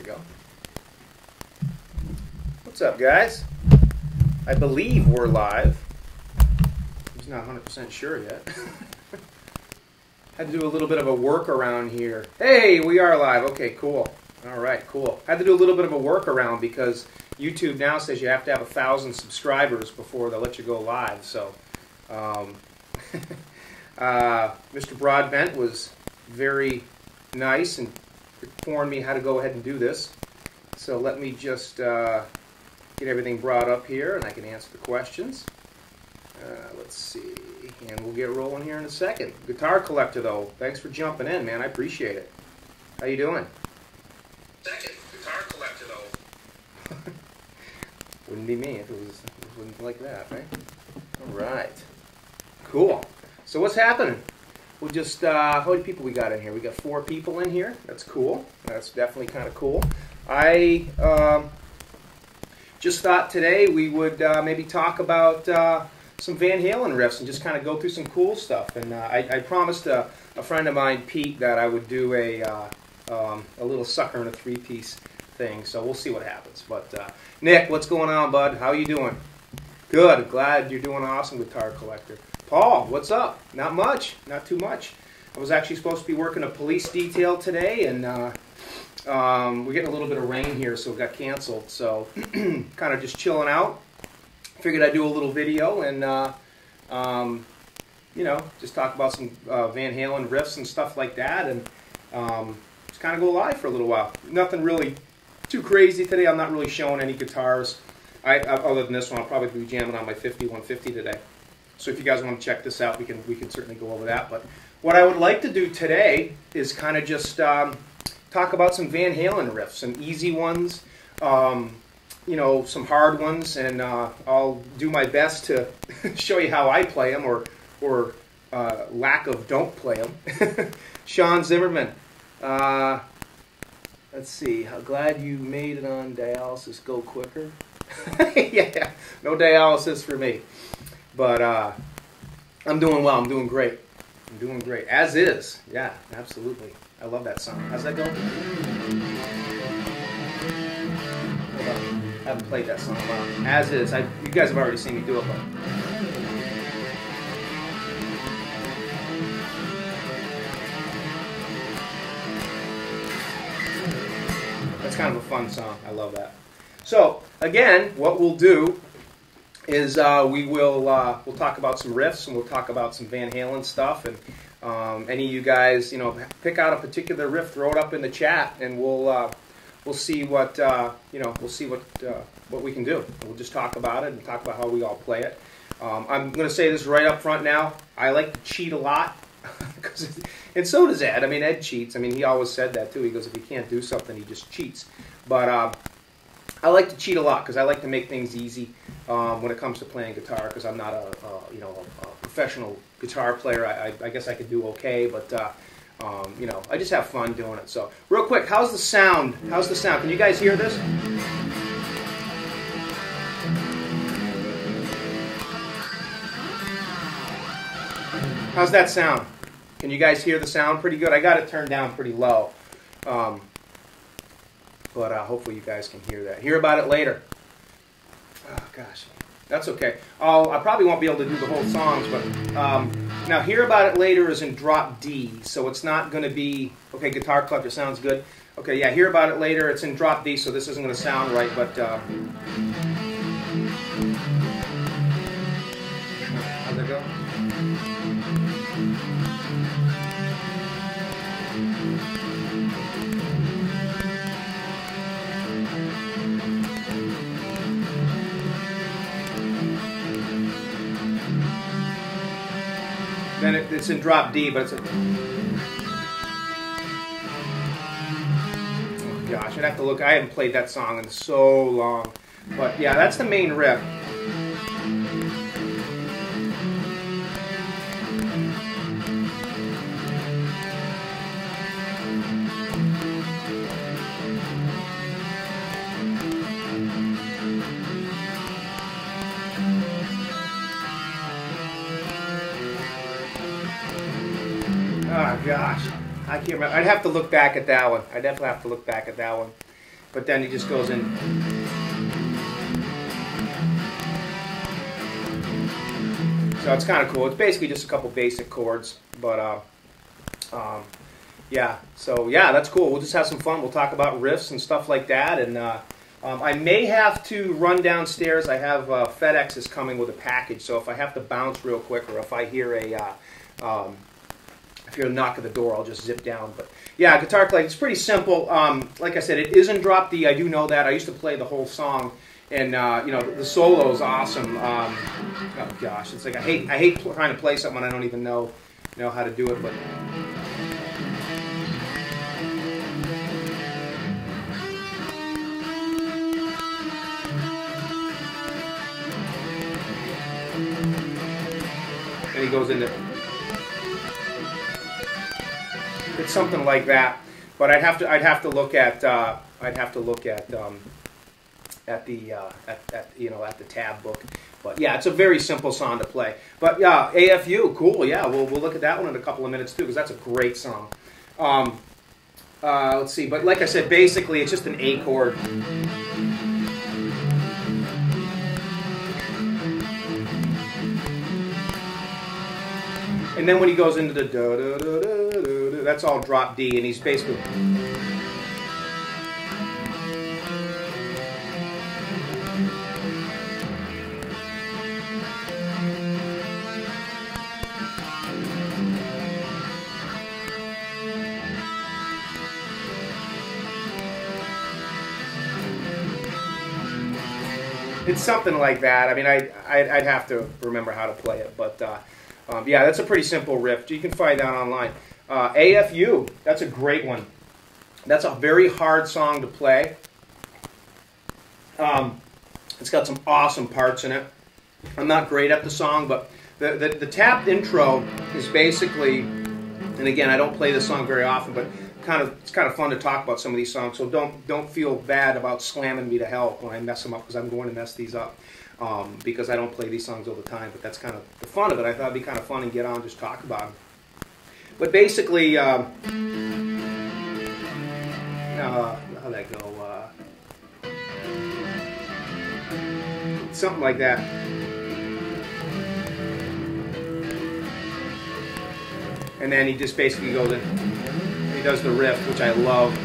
go. What's up, guys? I believe we're live. I'm not 100% sure yet. Had to do a little bit of a workaround here. Hey, we are live. Okay, cool. All right, cool. Had to do a little bit of a workaround because YouTube now says you have to have 1,000 subscribers before they'll let you go live. So, Mr. Broadbent was very nice and informed me how to go ahead and do this. So let me just get everything brought up here and I can answer the questions. Let's see, and we'll get rolling here in a second. Guitar Collector, though, thanks for jumping in, man. I appreciate it. How you doing? Second, Guitar Collector, though. Wouldn't be me if it wasn't like that, right? All right. Cool. So what's happening? We'll just, how many people we got in here? We got 4 people in here. That's cool. That's definitely kind of cool. I just thought today we would maybe talk about some Van Halen riffs and just kind of go through some cool stuff. And I promised a friend of mine, Pete, that I would do a little sucker and a 3-piece thing. So we'll see what happens. But Nick, what's going on, bud? How you doing? Good. Glad you're doing awesome, Guitar Collector. Paul, what's up? Not much. Not too much. I was actually supposed to be working a police detail today, and we're getting a little bit of rain here, so it got canceled. So kind of just chilling out. Figured I'd do a little video and, you know, just talk about some Van Halen riffs and stuff like that, and just kind of go live for a little while. Nothing really too crazy today. I'm not really showing any guitars. Other than this one, I'll probably be jamming on my 5150 today. So if you guys want to check this out, we can certainly go over that. But what I would like to do today is kind of just talk about some Van Halen riffs, some easy ones. You know, some hard ones, and I'll do my best to show you how I play them, or lack of don't play them. Sean Zimmerman, let's see, how glad you made it on dialysis. Go quicker. Yeah, no dialysis for me, but I'm doing well. I'm doing great. I'm doing great, as is. Yeah, absolutely. I love that song. How's that go? I haven't played that song in a while. As is. You guys have already seen me do it, but that's kind of a fun song. I love that. So again, what we'll do is we'll talk about some riffs, and we'll talk about some Van Halen stuff, and any of you guys, you know, pick out a particular riff, throw it up in the chat, and we'll see what we'll see what we can do. We'll just talk about it and talk about how we all play it. I'm going to say this right up front now. I like to cheat a lot, and so does Ed. I mean, Ed cheats. I mean, he always said that too. He goes, if he can't do something, he just cheats. But I like to cheat a lot because I like to make things easy when it comes to playing guitar. Because I'm not a professional guitar player. I guess I could do okay, but you know, I just have fun doing it. So, real quick, how's the sound? How's the sound? Can you guys hear this? How's that sound? Can you guys hear the sound pretty good? I got it turned down pretty low. But hopefully you guys can hear that. Hear about it later. Oh, gosh. That's okay. I probably won't be able to do the whole songs, but now Hear About It Later is in drop D, so it's not going to be, okay, Guitar Collector sounds good. Okay, yeah, Hear About It Later, it's in drop D, so this isn't going to sound right, but how'd that go? Then it's in drop D, but it's a... Oh gosh, I'd have to look. I haven't played that song in so long. But yeah, that's the main riff. Oh gosh, I can't remember. I'd have to look back at that one. I'd definitely have to look back at that one. but then he just goes in. So it's kind of cool. It's basically just a couple basic chords, but yeah. So yeah, that's cool. We'll just have some fun. We'll talk about riffs and stuff like that, and I may have to run downstairs. I have FedEx is coming with a package, so if I have to bounce real quick, or if I hear a knock at the door, I'll just zip down. But yeah, guitar collecting, it's pretty simple. Like I said, it isn't drop D. I do know that. I used to play the whole song, and you know, the solo is awesome. Oh gosh, it's like I hate trying to play something I don't even know how to do it, but. And he goes into. It's something like that, but I'd have to look at the tab book. But yeah, it's a very simple song to play. But yeah, AFU, cool. Yeah, we'll look at that one in a couple of minutes too, because that's a great song. Let's see, but like I said, basically it's just an A chord. And then when he goes into the da da da da da, that's all drop D, and he's basically. It's something like that. I mean, I'd have to remember how to play it, but. Yeah, that's a pretty simple riff. You can find that online. AFU, that's a great one. That's a very hard song to play. It's got some awesome parts in it. I'm not great at the song, but the tapped intro is basically, and again, I don't play this song very often, but it's kind of fun to talk about some of these songs. So don't feel bad about slamming me to hell when I mess them up, because I'm going to mess these up. Because I don't play these songs all the time, but that's kind of the fun of it. I thought it'd be kind of fun and get on and just talk about them. But basically, how'd that go? Something like that. And then he just basically goes in. He does the riff, which I love.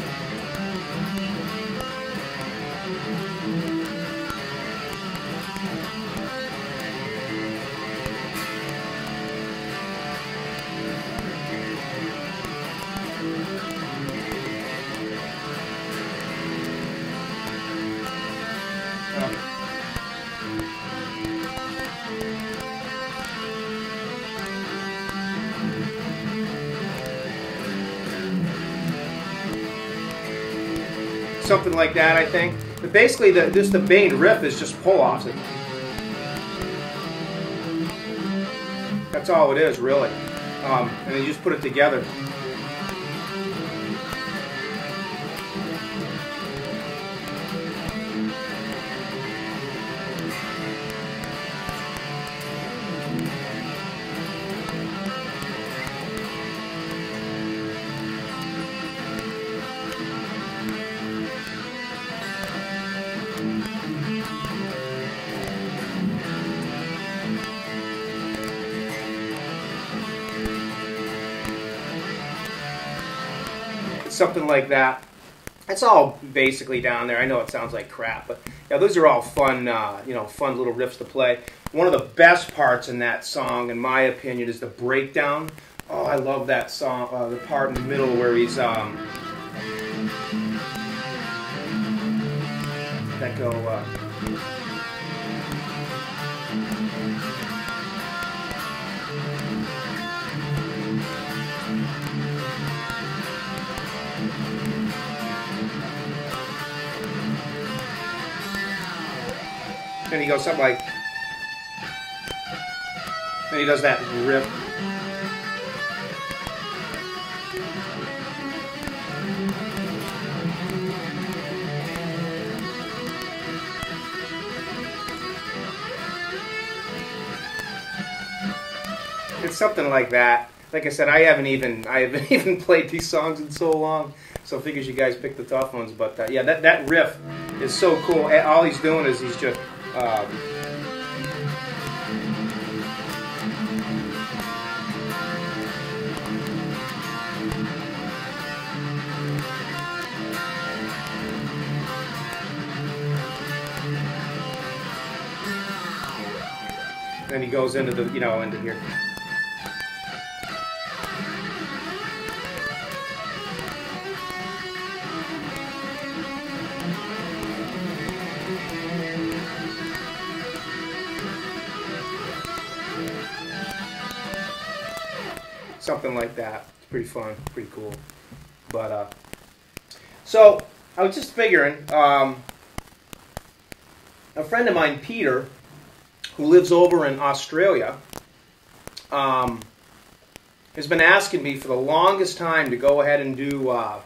Something like that, I think. But basically, the main riff is just pull-offs. That's all it is, really. And then you just put it together. Something like that. It's all basically down there. I know it sounds like crap, but yeah, those are all fun, fun little riffs to play. One of the best parts in that song, in my opinion, is the breakdown. Oh, I love that song. The part in the middle where he's that go. And he goes something like, and he does that riff. It's something like that. Like I said, I haven't even played these songs in so long. So figures you guys picked the tough ones, but yeah, that riff is so cool. All he's doing is he's just then he goes into the into here. Something like that. It's pretty fun, pretty cool. But so I was just figuring, a friend of mine, Peter, who lives over in Australia, has been asking me for the longest time to go ahead and do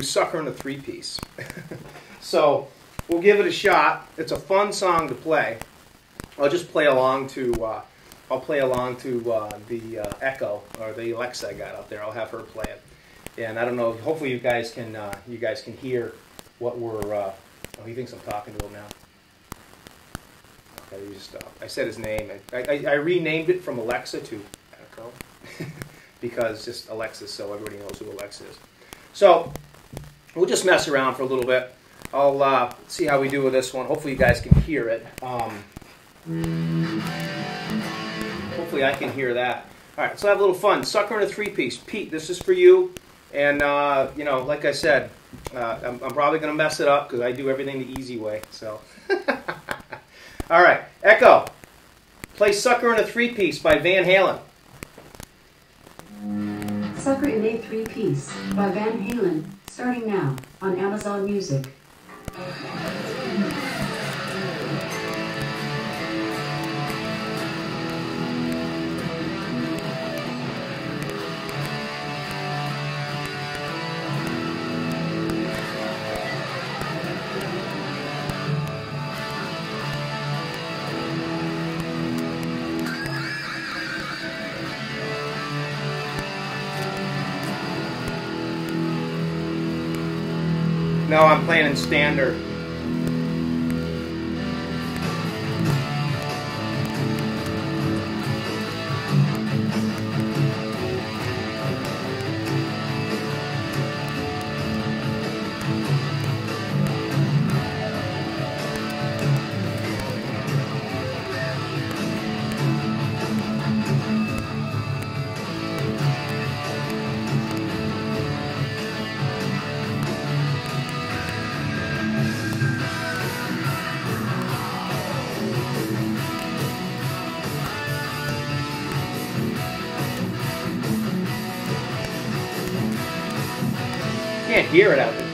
Sucker in a Three-Piece. So we'll give it a shot. It's a fun song to play. I'll just play along to. I'll play along to the Echo or the Alexa I got out there. I'll have her play it, and I don't know. Hopefully, you guys can hear what we're. Oh, he thinks I'm talking to him now. Okay, just I said his name. I renamed it from Alexa to Echo because just Alexa, so everybody knows who Alexa is. So we'll just mess around for a little bit. I'll see how we do with this one. Hopefully, you guys can hear it. Hopefully I can hear that. All right, so have a little fun. Sucker in a Three-Piece. Pete, this is for you. And, like I said, I'm probably going to mess it up because I do everything the easy way. So, all right, Echo, play Sucker in a Three-Piece by Van Halen. Sucker in a Three-Piece by Van Halen, starting now on Amazon Music. No, I'm playing in standard. Can't hear it out there.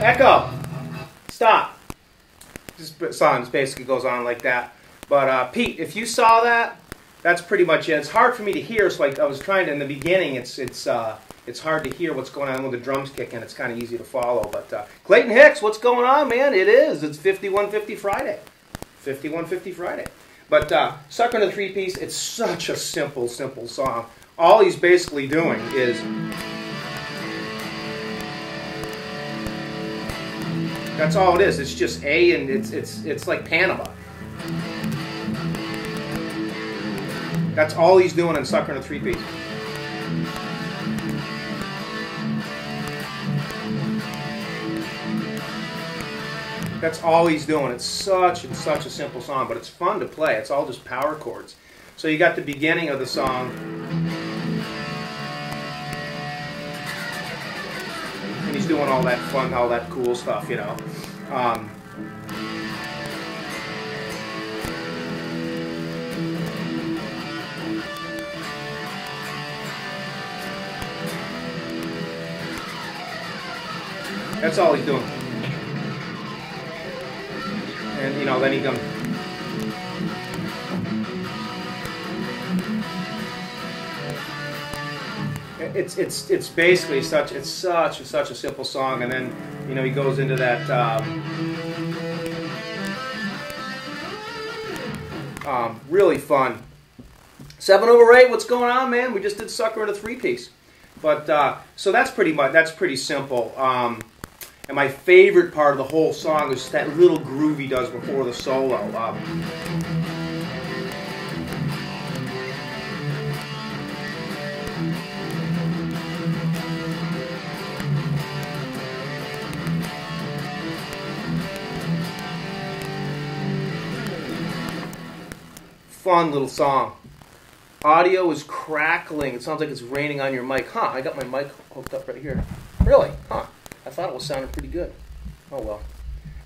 Echo. Stop. This song basically goes on like that. But Pete, if you saw that, that's pretty much it. It's hard for me to hear, so like I was trying to in the beginning. It's hard to hear what's going on when the drums kick in. It's kind of easy to follow. But Clayton Hicks, what's going on, man? It is. It's 5150 Friday. 5150 Friday. But Sucker in a Three-Piece, it's such a simple song. All he's basically doing is that's all it is. It's just A, and it's like Panama. That's all he's doing in Sucker in a Three-Piece. That's all he's doing. It's such a simple song, but it's fun to play. It's all just power chords. So you got the beginning of the song, and he's doing all that fun, all that cool stuff, you know. That's all he's doing. And you know, then he comes. It's basically such a simple song, and then you know he goes into that really fun 7/8. What's going on, man? We just did Sucker in a Three-Piece, but so that's pretty simple. And my favorite part of the whole song is that little groove he does before the solo. Fun little song. Audio is crackling. It sounds like it's raining on your mic. Huh, I got my mic hooked up right here. Really? Huh. I thought it was sounding pretty good. Oh well.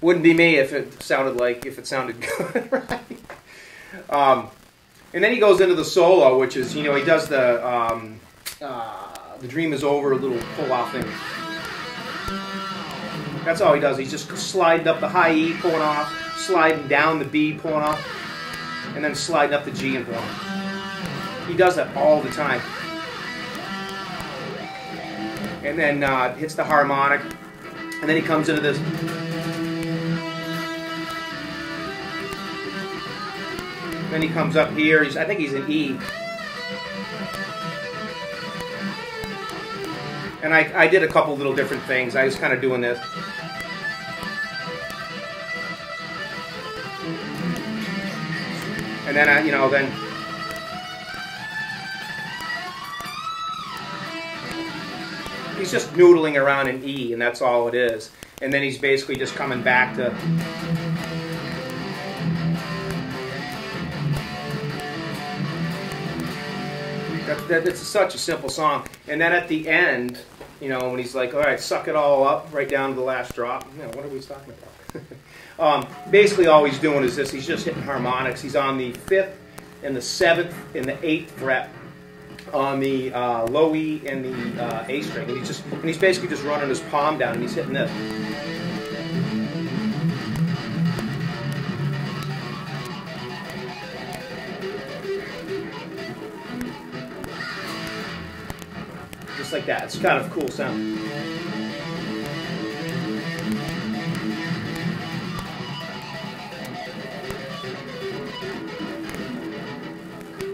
Wouldn't be me if it sounded good, right? And then he goes into the solo, which is, you know, he does the Dream Is Over, a little pull-off thing. That's all he does. He's just sliding up the high E, pulling off, sliding down the B, pulling off, and then sliding up the G and pulling off. He does that all the time. And then hits the harmonic, and then he comes into this. Then he comes up here. I think he's in E. And I did a couple little different things. I was kind of doing this. And then, you know, then. He's just noodling around in E, and that's all it is. And then he's basically just coming back to... It's such a simple song. And then at the end, you know, when he's like, all right, suck it all up, right down to the last drop. You know, what are we talking about? Basically all he's doing is this. He's just hitting harmonics. He's on the 5th and the 7th and the 8th fret on the low E and the A string, and he's basically just running his palm down, and he's hitting this. Just like that. It's kind of a cool sound.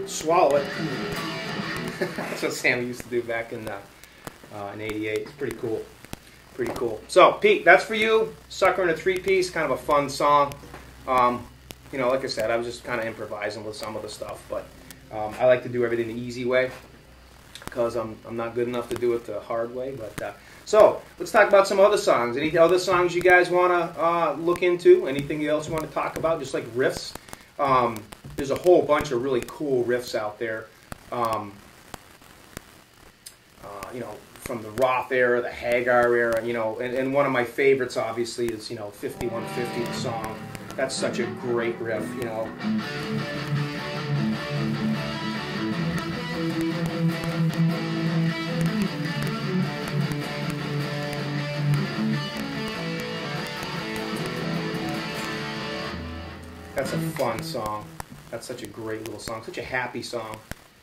Swallow it. That's what Sammy used to do back in '88. It's pretty cool. Pretty cool. So, Pete, that's for you. Sucker in a Three-Piece, kind of a fun song. You know, like I said, I was just kind of improvising with some of the stuff, but I like to do everything the easy way because I'm not good enough to do it the hard way. But so, let's talk about some other songs. Any other songs you guys want to look into? Anything else you want to talk about? Just like riffs. There's a whole bunch of really cool riffs out there. You know, from the Roth era, the Hagar era, you know, and one of my favorites, obviously, is, you know, 5150, the song. That's such a great riff, you know. That's a fun song. That's such a great little song. Such a happy song.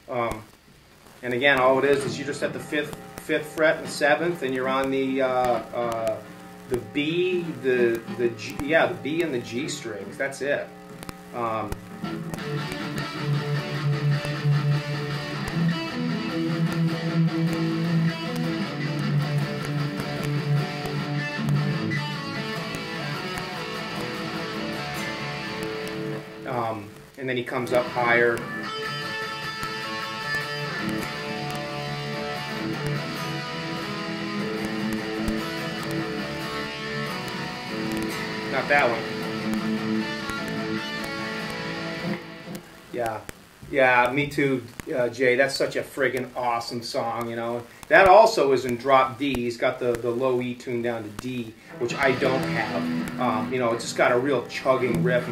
And again, all it is you're just at the fifth fret and seventh, and you're on the B, the G, yeah, the B and the G strings. That's it. And then he comes up higher. Not that one. Yeah, me too, Jay. That's such a friggin' awesome song, you know. That also is in drop D. He's got the low E tuned down to D, which I don't have. You know, it's just got a real chugging riff.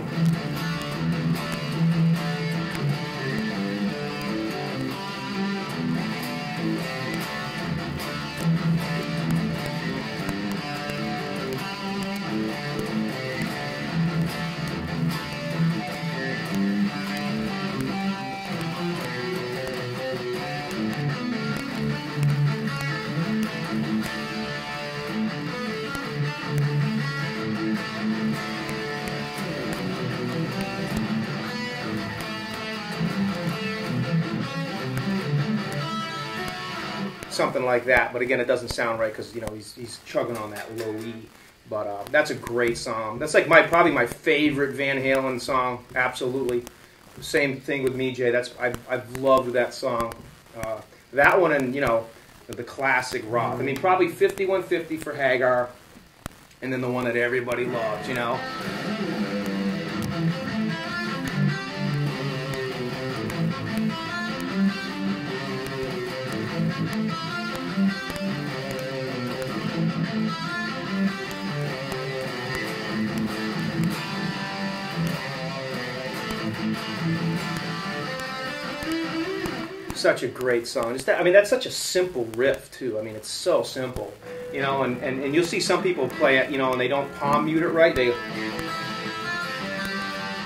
Something like that, but again, it doesn't sound right because, you know, he's chugging on that low E. But that's a great song. That's like probably my favorite Van Halen song. Absolutely. Same thing with me, Jay. I've loved that song. That one, and you know, the classic Roth. I mean, probably 5150 for Hagar, and then the one that everybody loves. You know. Such a great song. I mean, that's such a simple riff too. I mean, it's so simple, you know. And you'll see some people play it, you know, and they don't palm mute it right.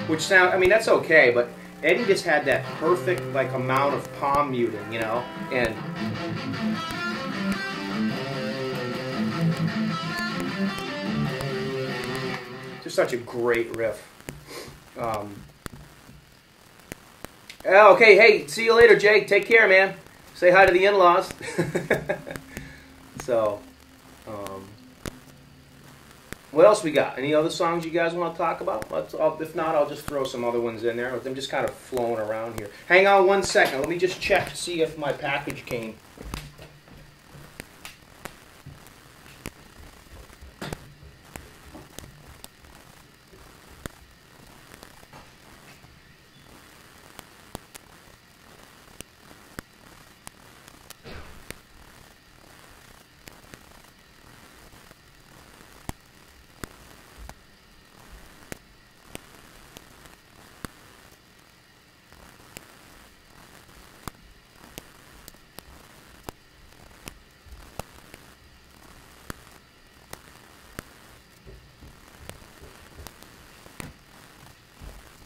Which sound. I mean, that's okay, but Eddie just had that perfect like amount of palm muting, you know, and. Just such a great riff. Okay, hey, see you later, Jake. Take care, man. Say hi to the in-laws. So, what else we got? Any other songs you guys want to talk about? If not, I'll just throw some other ones in there. I'm just kind of flowing around here. Hang on one second. Let me just check to see if my package came.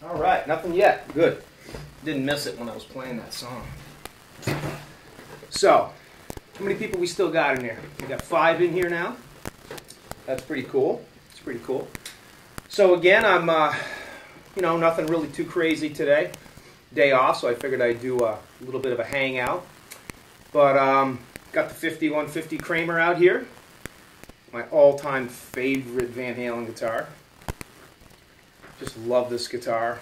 All right, nothing yet. Good. Didn't miss it when I was playing that song. So, how many people we still got in here? We got 5 in here now. That's pretty cool. It's pretty cool. So again, I'm, you know, nothing really too crazy today. Day off, so I figured I'd do a little bit of a hangout. But got the 5150 Kramer out here. My all-time favorite Van Halen guitar. Just love this guitar.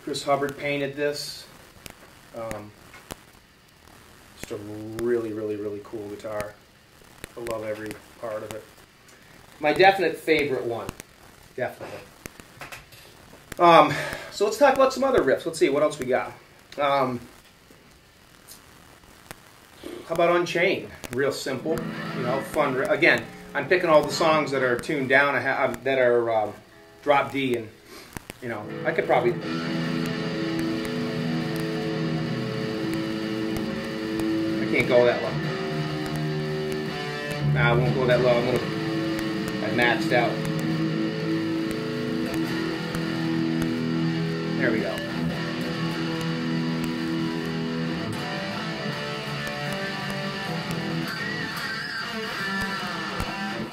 Chris Hubbard painted this. Just a really, really, really cool guitar. I love every part of it. My definite favorite one. Definitely. So let's talk about some other riffs. Let's see, what else we got? How about Unchained? Real simple, you know, fun. Again, I'm picking all the songs that are tuned down, that are drop D, and you know, I could probably. I can't go that low. Nah, I won't go that low. I maxed out. There we go.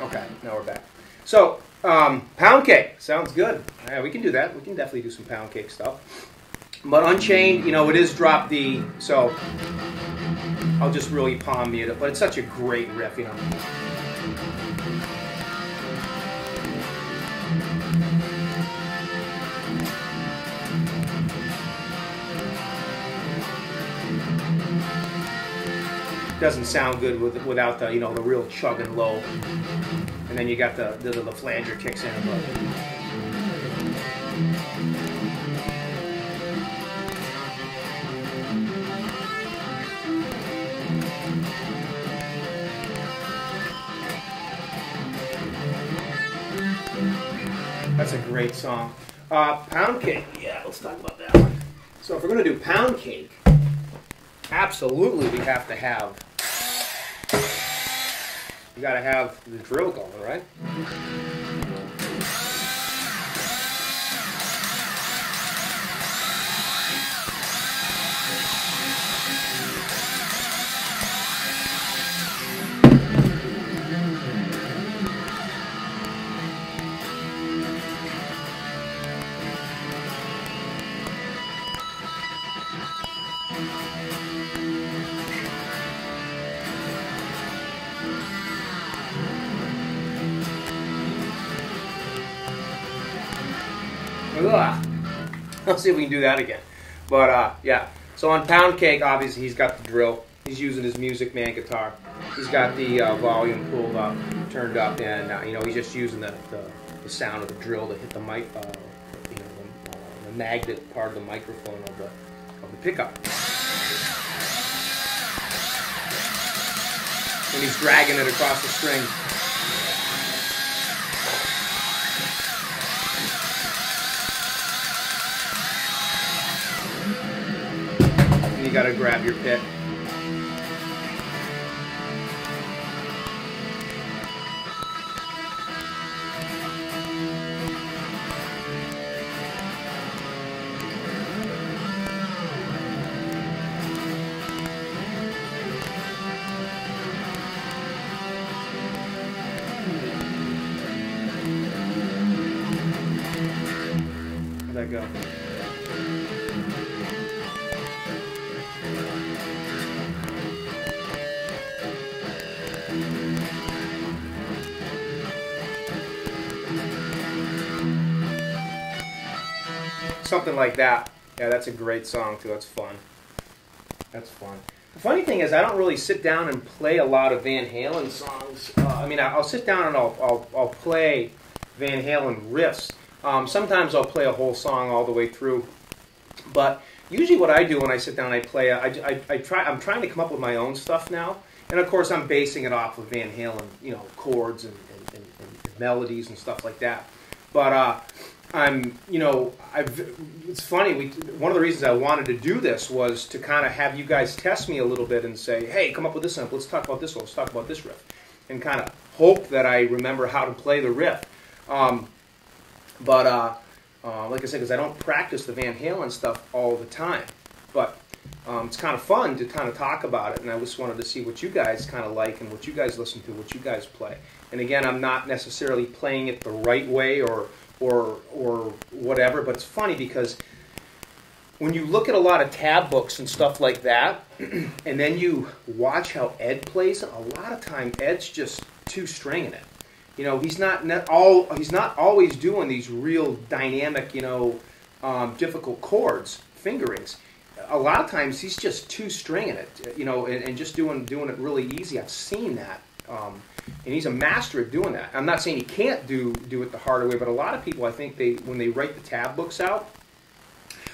Okay, now we're back. So, pound cake. Sounds good. Yeah, we can do that. We can definitely do some pound cake stuff. But Unchained, you know, it is drop D, so I'll just really palm mute it. But it's such a great riff, you know. Doesn't sound good without the, you know, the real chugging low, and then you got the flanger kicks in. That's a great song. Pound Cake. Yeah, let's talk about that one. So if we're going to do Pound Cake, absolutely we have to have. You got to have the drill going, right? Let's see if we can do that again. But yeah, so on Pound Cake, obviously he's got the drill. He's using his Music Man guitar. He's got the volume pulled up, turned up, and you know, he's just using the sound of the drill to hit the mic, you know, the magnet part of the microphone of the pickup. And he's dragging it across the string. You gotta grab your pick. How'd that go? Something like that. Yeah, that's a great song too. That's fun. That's fun. The funny thing is, I don't really sit down and play a lot of Van Halen songs. I mean, I'll sit down and I'll play Van Halen riffs. Sometimes I'll play a whole song all the way through. But usually, what I do when I sit down and I play, I'm trying to come up with my own stuff now. And of course, I'm basing it off of Van Halen, you know, chords and melodies and stuff like that. But you know, it's funny, one of the reasons I wanted to do this was to kind of have you guys test me a little bit and say, hey, come up with this sample, let's talk about this one, let's talk about this riff. And kind of hope that I remember how to play the riff. Like I said, because I don't practice the Van Halen stuff all the time. But it's kind of fun to kind of talk about it, and I just wanted to see what you guys kind of like and what you guys listen to, what you guys play. And again, I'm not necessarily playing it the right way or whatever, but it's funny because when you look at a lot of tab books and stuff like that, and then you watch how Ed plays it, a lot of time Ed's just two-stringing it. You know, he's not always doing these real dynamic, you know, difficult chords, fingerings. A lot of times he's just two-stringing it, you know, and just doing it really easy. I've seen that. And he's a master at doing that. I'm not saying he can't do it the harder way, but a lot of people, I think, when they write the tab books out,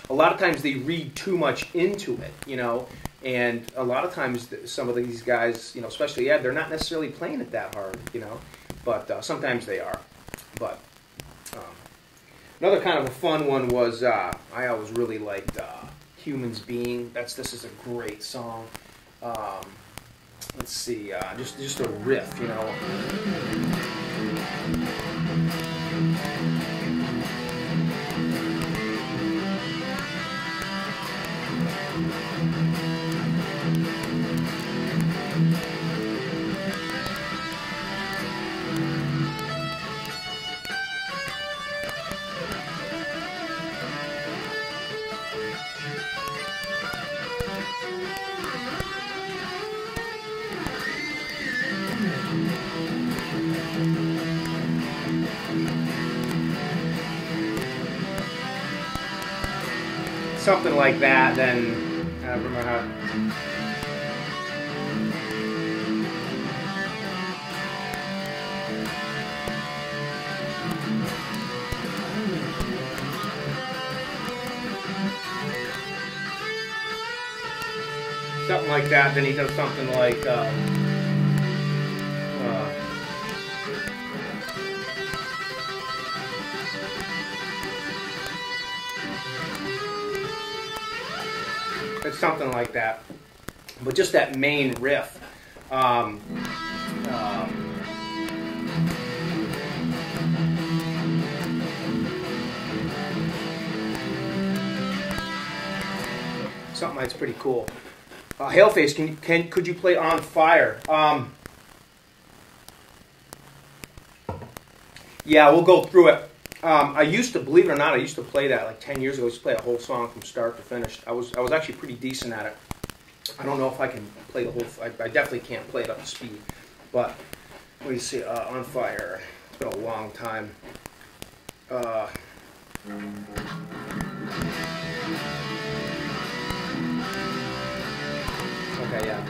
a lot of times they read too much into it, you know, and a lot of times some of these guys, you know, especially Ed, they're not necessarily playing it that hard, you know, but sometimes they are. But another kind of a fun one was, I always really liked Humans Being. This is a great song. Let's see, just a riff, you know. something like that, then I don't remember how. Something like that. Then he does something like. It's something like that, but just that main riff. Something that's pretty cool. Haleface, could you play On Fire? Yeah, we'll go through it. I used to, believe it or not, I used to play that like 10 years ago. I used to play a whole song from start to finish. I was actually pretty decent at it. I don't know if I can play the whole. I definitely can't play it up to speed. But what do you see? On Fire. It's been a long time. Okay, yeah.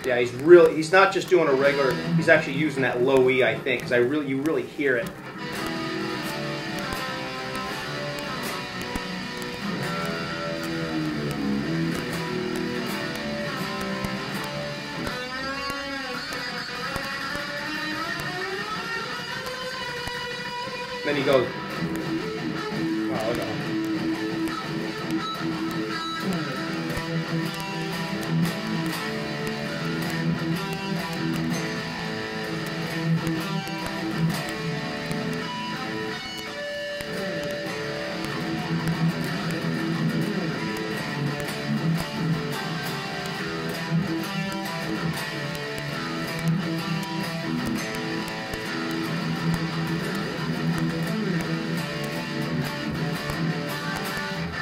Yeah, he's not just doing a regular, he's actually using that low E, I think, because you really hear it. Then he goes, oh no.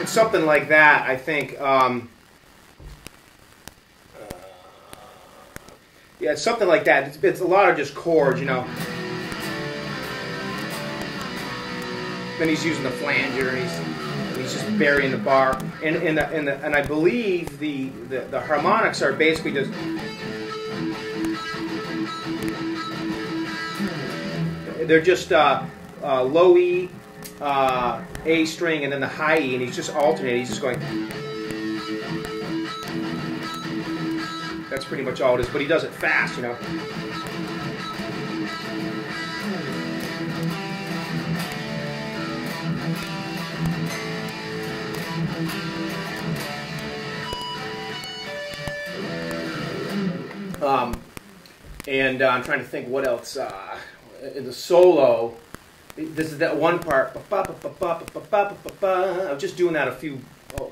Something like that, I think. Yeah, it's something like that. It's a lot of just chords, you know. Then he's using the flanger, and he's just burying the bar. And I believe the harmonics are basically just. They're just low E. A string and then the high E, and he's just alternating. He's just going. That's pretty much all it is, but he does it fast, you know. And I'm trying to think what else. In the solo. This is that one part. I was just doing that a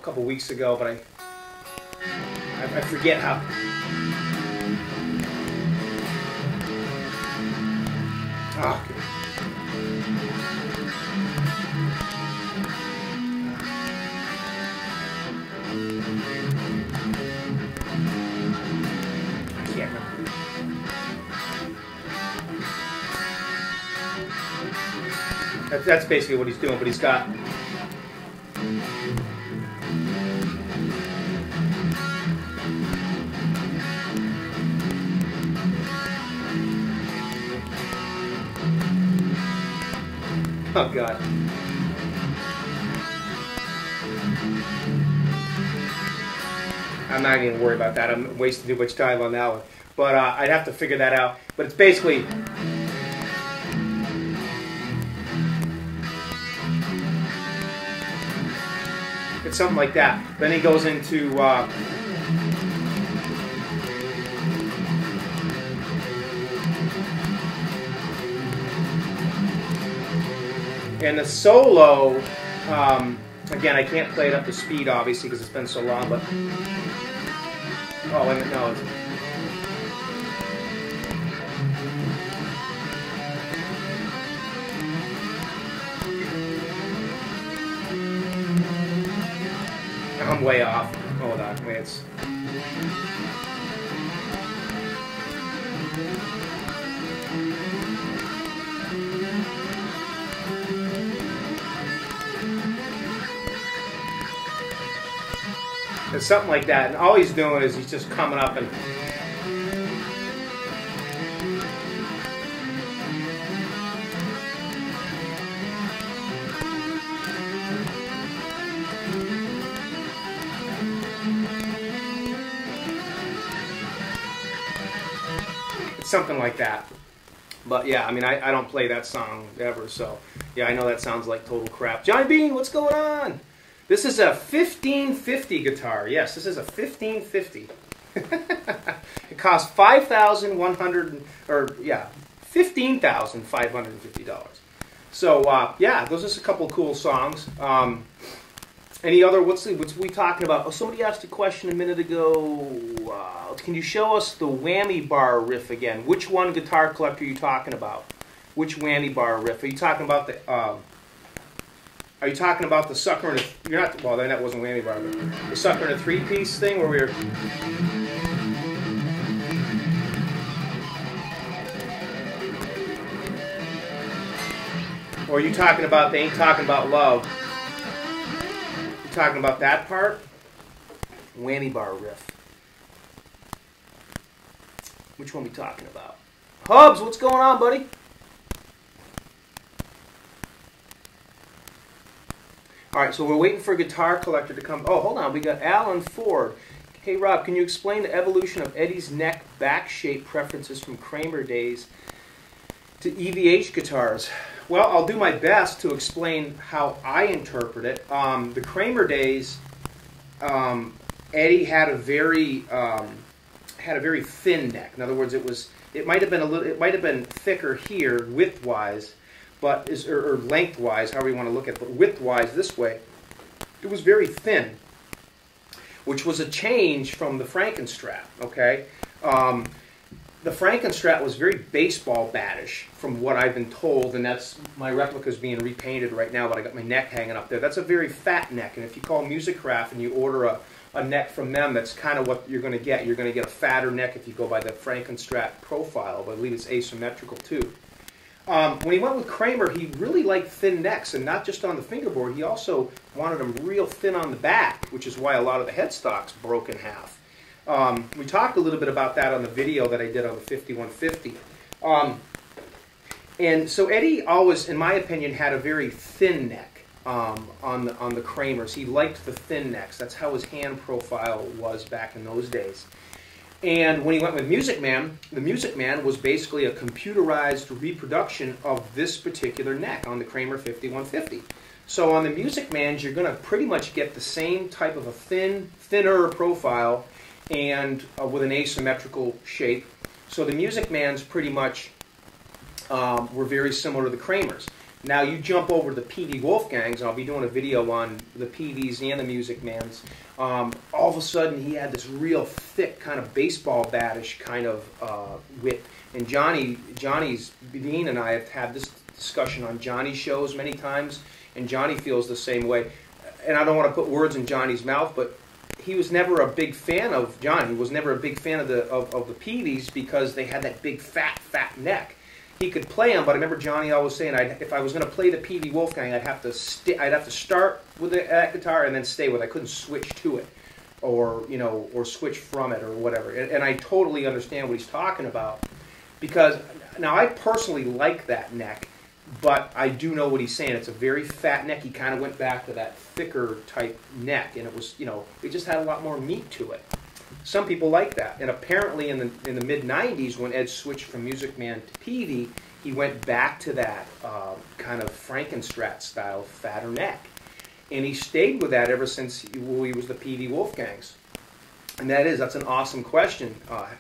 couple weeks ago, but I forget how. Oh, I can't remember. That's basically what he's doing, but he's got. Oh, God. I'm not even going to worry about that. I'm wasting too much time on that one. But I'd have to figure that out. But it's basically. It's something like that. Then he goes into and the solo. Again, I can't play it up to speed, obviously, because it's been so long. But oh, wait a minute, no. I'm way off. Hold on, wait. It's. It's something like that. And all he's doing is he's just coming up and... something like that. But yeah, I mean, I don't play that song ever, so yeah, I know that sounds like total crap. Johnny Bean, what's going on? This is a 1550 guitar. Yes, this is a 1550. It costs $15,550. So yeah, those are just a couple of cool songs. Any other? What's we talking about? Oh, somebody asked a question a minute ago. Can you show us the whammy bar riff again? Which one, Guitar Collector, are you talking about? Which whammy bar riff? Are you talking about the? Are you talking about the sucker in a? You're not. Well, then that wasn't whammy bar. But the sucker in a three-piece thing where we were. Or are you talking about? They ain't talking about love. Talking about that part? Whammy bar riff. Which one are we talking about? Hubs, what's going on, buddy? Alright, so we're waiting for a Guitar Collector to come. Oh, hold on. We got Alan Ford. Hey, Rob, can you explain the evolution of Eddie's neck back shape preferences from Kramer days to EVH guitars? Well, I'll do my best to explain how I interpret it. The Kramer days, Eddie had a very thin neck. In other words, it might have been thicker here widthwise, but or lengthwise, however you want to look at it. But widthwise, this way, it was very thin, which was a change from the Frankenstrat. Okay. The Frankenstrat was very baseball batish, from what I've been told, and that's my replica's being repainted right now, but I got my neck hanging up there. That's a very fat neck, and if you call Music Craft and you order a neck from them, that's kind of what you're going to get. You're going to get a fatter neck if you go by the Frankenstrat profile, but I believe it's asymmetrical too. When he went with Kramer, he really liked thin necks, and not just on the fingerboard. He also wanted them real thin on the back, which is why a lot of the headstocks broke in half. We talked a little bit about that on the video that I did on the 5150. And so Eddie always, in my opinion, had a very thin neck on the Kramers. He liked the thin necks. That's how his hand profile was back in those days. And when he went with Music Man, the Music Man was basically a computerized reproduction of this particular neck on the Kramer 5150. So on the Music Mans, you're going to pretty much get the same type of a thinner profile and with an asymmetrical shape. So the Music Mans pretty much were very similar to the Kramers. Now you jump over to the PV Wolfgangs, and I'll be doing a video on the PVs and the Music Mans. All of a sudden he had this real thick kind of baseball batish kind of width. And Johnny's Bean and I have had this discussion on Johnny's shows many times, and Johnny feels the same way. And I don't want to put words in Johnny's mouth, but he was never a big fan of Johnny. Was never a big fan of the PVs because they had that big fat neck. He could play them, but I remember Johnny always saying, if I was going to play the PV Wolfgang, I'd have to start with that guitar and then stay with it. I couldn't switch to it, or switch from it, or whatever. And I totally understand what he's talking about, because now I personally like that neck, but I do know what he's saying. It's a very fat neck. He kind of went back to that thicker type neck, and it was, it just had a lot more meat to it. Some people like that, and apparently in the mid-90s, when Ed switched from Music Man to PV, he went back to that kind of Frankenstrat style fatter neck, and he stayed with that ever since he was the PV Wolfgangs. And that's an awesome question,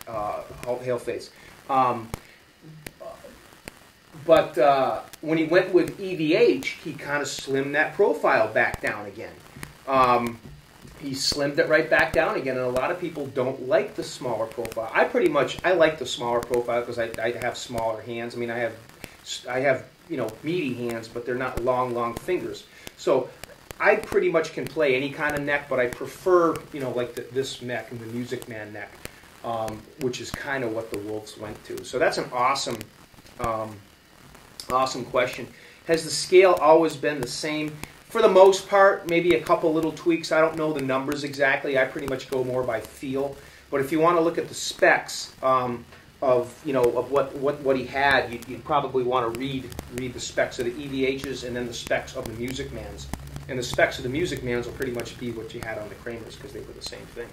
Hailface. But when he went with EVH, he kind of slimmed that profile back down again. He slimmed it right back down again, and a lot of people don't like the smaller profile. I like the smaller profile because I have smaller hands. I mean, I have meaty hands, but they're not long fingers. So I pretty much can play any kind of neck, but I prefer like this neck and the Music Man neck, which is kind of what the Wolves went to. So that's an awesome question. Has the scale always been the same? For the most part, maybe a couple little tweaks. I don't know the numbers exactly. I pretty much go more by feel. But if you want to look at the specs of what he had, you'd probably want to read the specs of the EVHs and then the specs of the Music Mans. And the specs of the Music Mans will pretty much be what you had on the Kramers because they were the same thing.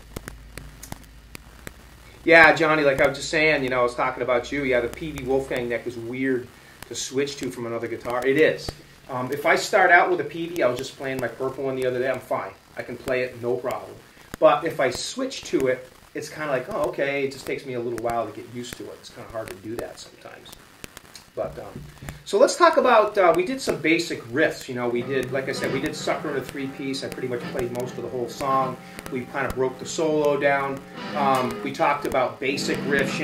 Yeah, Johnny, like I was just saying, I was talking about you. Yeah, the PV Wolfgang neck is weird to switch to from another guitar. It is. If I start out with a PV, I was just playing my purple one the other day, I'm fine. I can play it, no problem. But if I switch to it, it's kind of like, oh, okay, it just takes me a little while to get used to it. It's kind of hard to do that sometimes. But so let's talk about, we did some basic riffs. We did, like I said, we did Sucker in a 3-piece. I pretty much played most of the whole song. We kind of broke the solo down. We talked about basic riffs,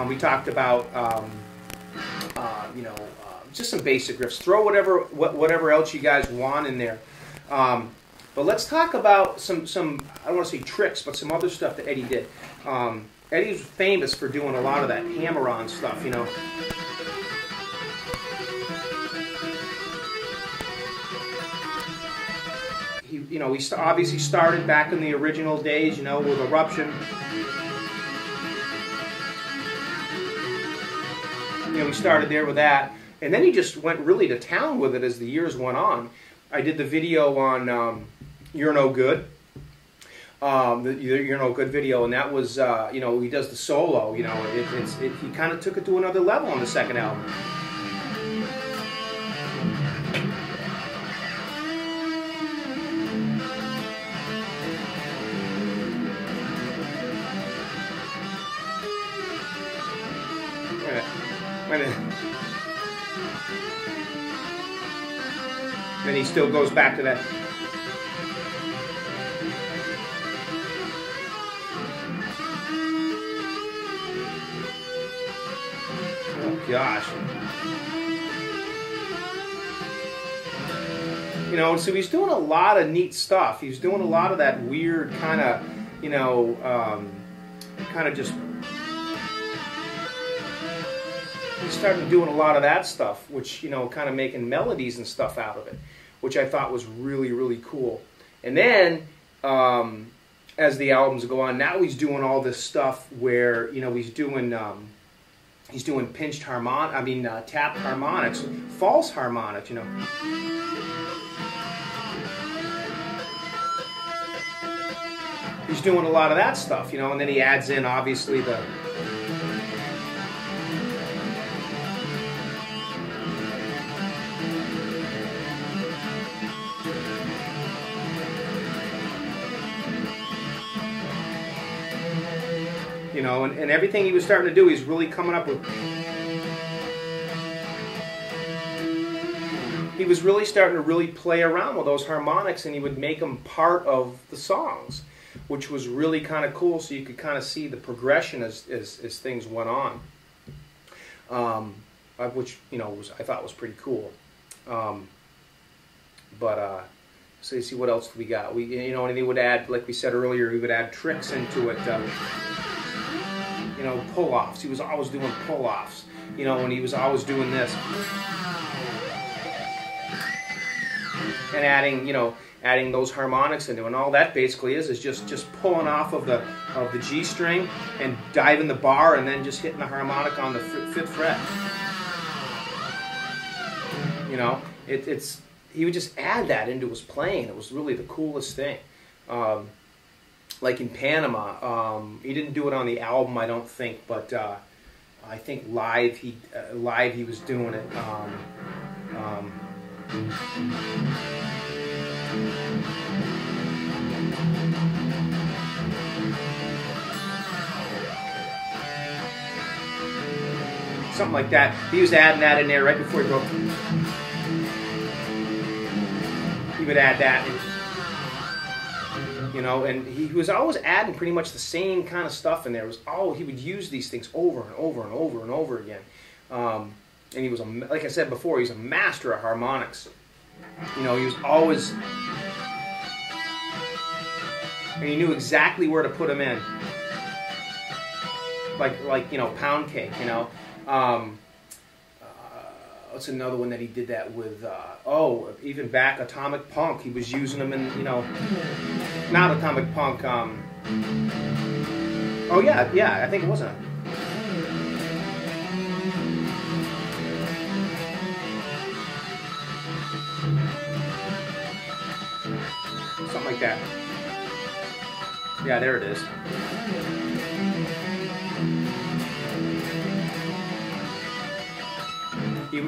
we talked about, just some basic riffs. Throw whatever else you guys want in there. But let's talk about some I don't want to say tricks, but some other stuff that Eddie did. Eddie's famous for doing a lot of that hammer-on stuff, He obviously started back in the original days, with Eruption. He started there with that. And then he just went really to town with it as the years went on. I did the video on You're No Good. The You're No Good video, and that was, he does the solo, he kind of took it to another level on the second album. Then he still goes back to that. Oh gosh. So he's doing a lot of neat stuff. He's doing a lot of that weird kind of, kind of just. He started doing a lot of that stuff, which, kind of making melodies and stuff out of it, which I thought was really, really cool. And then, as the albums go on, now he's doing all this stuff where, he's doing pinched tapped harmonics, false harmonics, He's doing a lot of that stuff, and then he adds in, obviously, the... and everything he was starting to do, he's really coming up with... He was really starting to really play around with those harmonics, and he would make them part of the songs, which was really kind of cool, so you could kind of see the progression as things went on, which, I thought was pretty cool. So you see what else we got. And he would add, like we said earlier, he would add tricks into it. Pull-offs. He was always doing pull-offs. And he was always doing this. And adding those harmonics into it. And all that basically is just pulling off of the G string and diving the bar and then just hitting the harmonic on the 5th fret. He would just add that into his playing. It was really the coolest thing. Like in Panama, he didn't do it on the album, I don't think, but I think live he was doing it. Something like that. He was adding that in there right before he broke. He would add that. And he was always adding pretty much the same kind of stuff in there. He would use these things over and over and over and over again. And he was, like I said before, he's a master of harmonics. He was always, and he knew exactly where to put them in. Like pound cake, what's another one that he did that with? Oh, even back Atomic Punk. He was using them in, you know, not Atomic Punk. Oh yeah, I think it wasn't. Something like that. Yeah, there it is.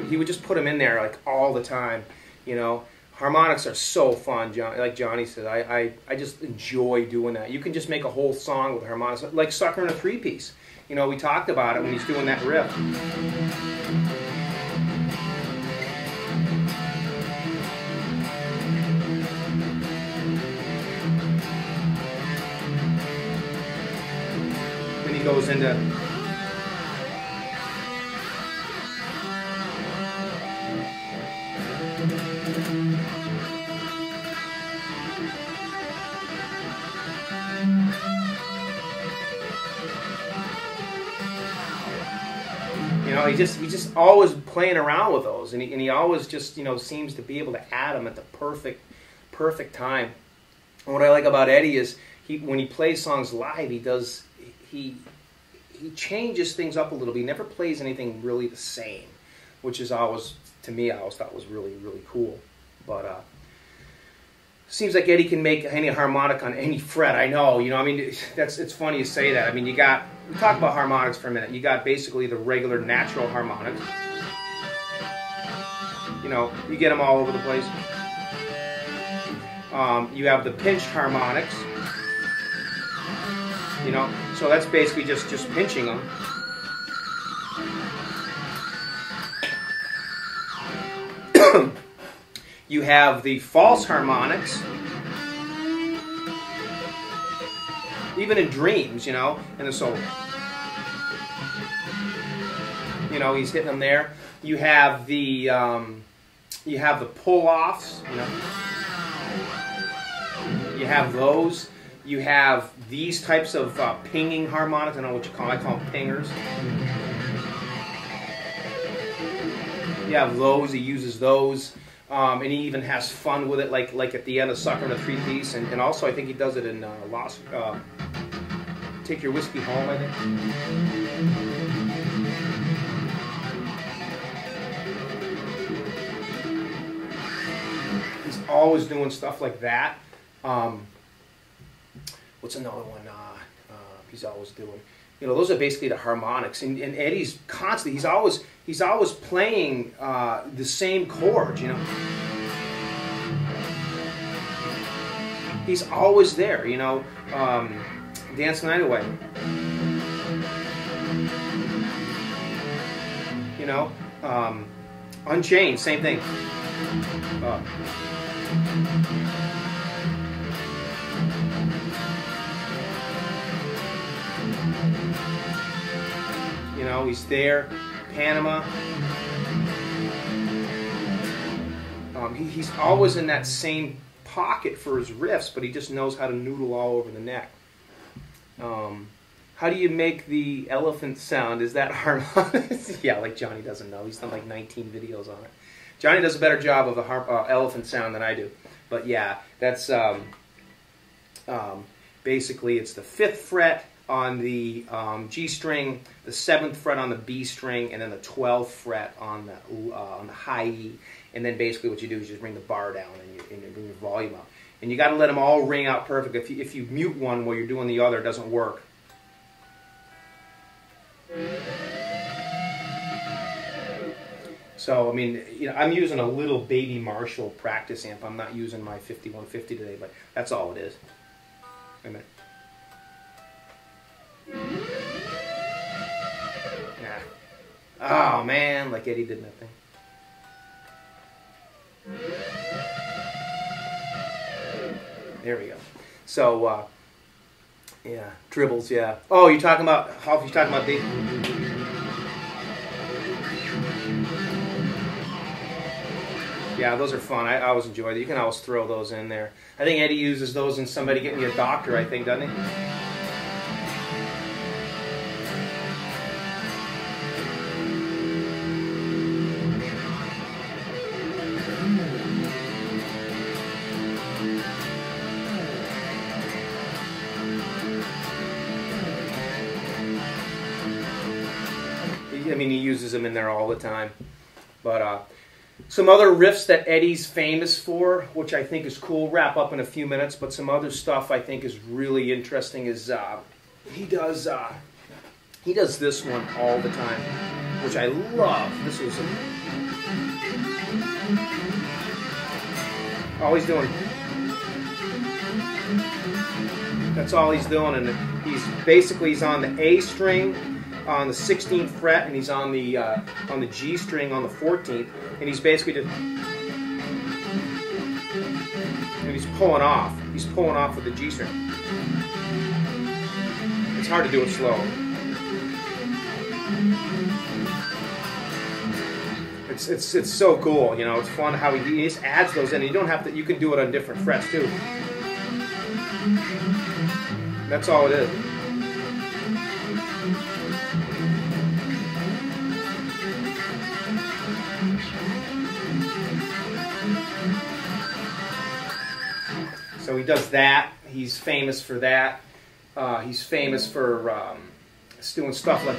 He would just put them in there like all the time, you know. Harmonics are so fun, like Johnny said. I just enjoy doing that. You can just make a whole song with harmonics, like Sucker in a 3-piece. You know, we talked about it when he's doing that riff. Then he goes into... You know, he's just always playing around with those, and he always just, you know, seems to be able to add them at the perfect time. And what I like about Eddie is when he plays songs live, he changes things up a little bit. He never plays anything really the same, which is always, to me, I always thought was really, really cool. But seems like Eddie can make any harmonic on any fret. I know, you know. I mean, it's funny you say that. I mean, we talk about harmonics for a minute. You got basically the regular natural harmonics. You know, you get them all over the place. You have the pinched harmonics. You know, so that's basically just pinching them. You have the false harmonics, even in dreams, you know, and so, you know, he's hitting them there. You have the pull-offs, you know. You have those. You have these types of pinging harmonics. I don't know what you call them. I call them pingers. You have those. He uses those. And he even has fun with it, like at the end of Sucker in a 3-piece, and also I think he does it in Take Your Whiskey Home, I think. He's always doing stuff like that. What's another one he's always doing? You know, those are basically the harmonics, and Eddie's constantly, he's always playing the same chords, you know. He's always there, you know. Dance the Night Away. You know, Unchained, same thing. You know, he's there. Panama. He's always in that same pocket for his riffs, but he just knows how to noodle all over the neck. How do you make the elephant sound? Is that harmonics? Yeah, like Johnny doesn't know. He's done like 19 videos on it. Johnny does a better job of the elephant sound than I do. But yeah, that's basically it's the 5th fret on the G string, the 7th fret on the B string, and then the 12th fret on the high E. And then basically what you do is just bring the bar down and you bring your volume up. And you got to let them all ring out perfect. If you mute one while you're doing the other, it doesn't work. So I mean, you know, I'm using a little baby Marshall practice amp. I'm not using my 5150 today, but that's all it is. Wait a minute. Yeah. Oh man, like Eddie did in that thing. There we go. So, yeah, dribbles, yeah. Oh, you're talking about, how you talking about the... Yeah, those are fun. I always enjoy that. You can always throw those in there. I think Eddie uses those in Somebody Get Me a Doctor, I think, doesn't he? I mean, he uses them in there all the time. But some other riffs that Eddie's famous for, which I think is cool, wrap up in a few minutes, but some other stuff I think is really interesting is he does this one all the time, which I love. This was all he's doing. That's all he's doing, and he's on the A string on the 16th fret, and he's on the G string on the 14th, and he's basically just, and he's pulling off. He's pulling off with the G string. It's hard to do it slow. It's so cool, you know. It's fun how he just adds those in. You don't have to. You can do it on different frets too. That's all it is. So he does that. He's famous for that. He's famous for doing stuff like,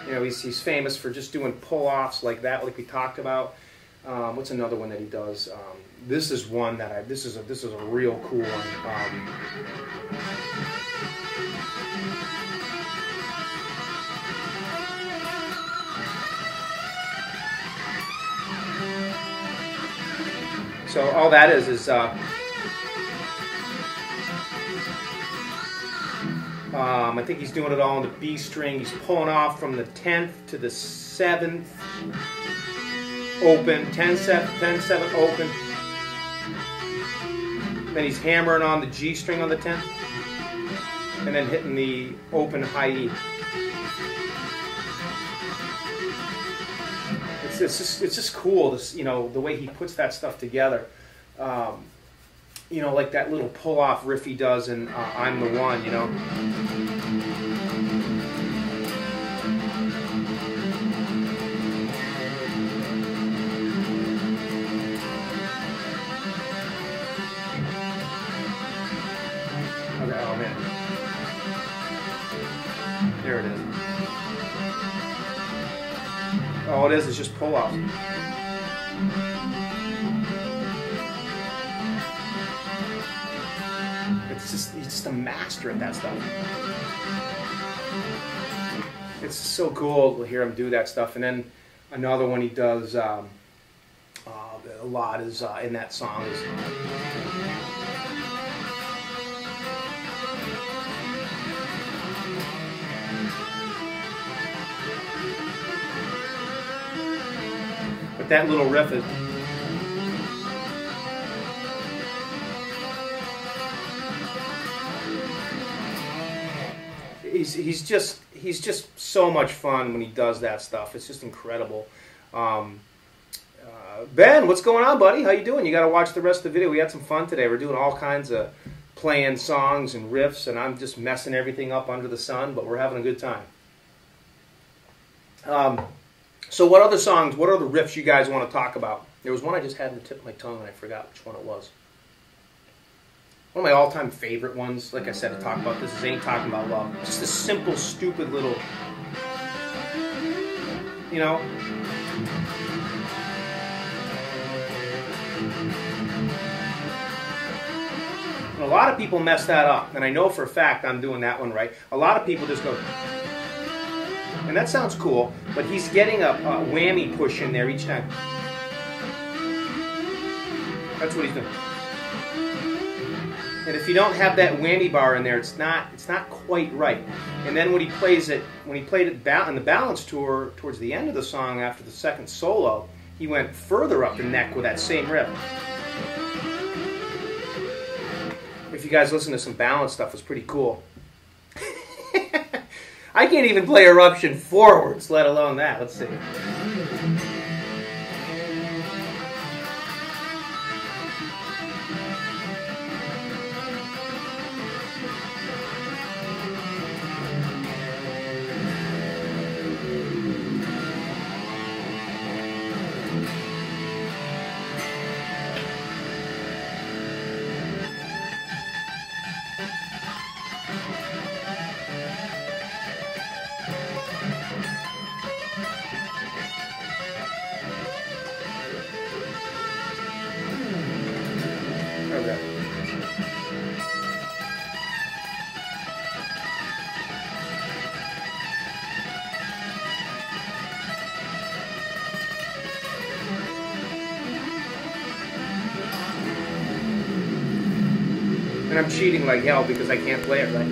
you know, he's famous for just doing pull-offs like that, like we talked about. What's another one that he does? This is one that this is a real cool one. So all that is I think he's doing it all on the B string. He's pulling off from the 10th to the 7th open, 10-7, 10-7 open. Then he's hammering on the G string on the 10th, and then hitting the open high E. It's just cool, this, you know, the way he puts that stuff together. You know, like that little pull-off riff he does in I'm the One, you know. Okay, oh man. There it is. All it is just pull-offs. He's just a master at that stuff. It's so cool to hear him do that stuff. And then another one he does a lot is in that song is but that little riff is he's just so much fun when he does that stuff. It's just incredible. Ben, what's going on, buddy? How you doing? You got to watch the rest of the video. We had some fun today. We're doing all kinds of playing songs and riffs, and I'm just messing everything up under the sun, but we're having a good time. So what other songs, what other riffs you guys want to talk about? There was one I just had on the tip of my tongue, and I forgot which one it was. One of my all-time favorite ones, like I said, to talk about this is Ain't Talking About Love. Just a simple, stupid little, you know. And a lot of people mess that up, and I know for a fact I'm doing that one right. A lot of people just go, and that sounds cool, but he's getting a whammy push in there each time. That's what he's doing. And if you don't have that whammy bar in there, it's not quite right. And then when he plays it, when he played it on the balance tour towards the end of the song after the second solo, he went further up the neck with that same riff. If you guys listen to some balance stuff, it's pretty cool. I can't even play Eruption forwards, let alone that. Let's see. I'm cheating like hell because I can't play it right.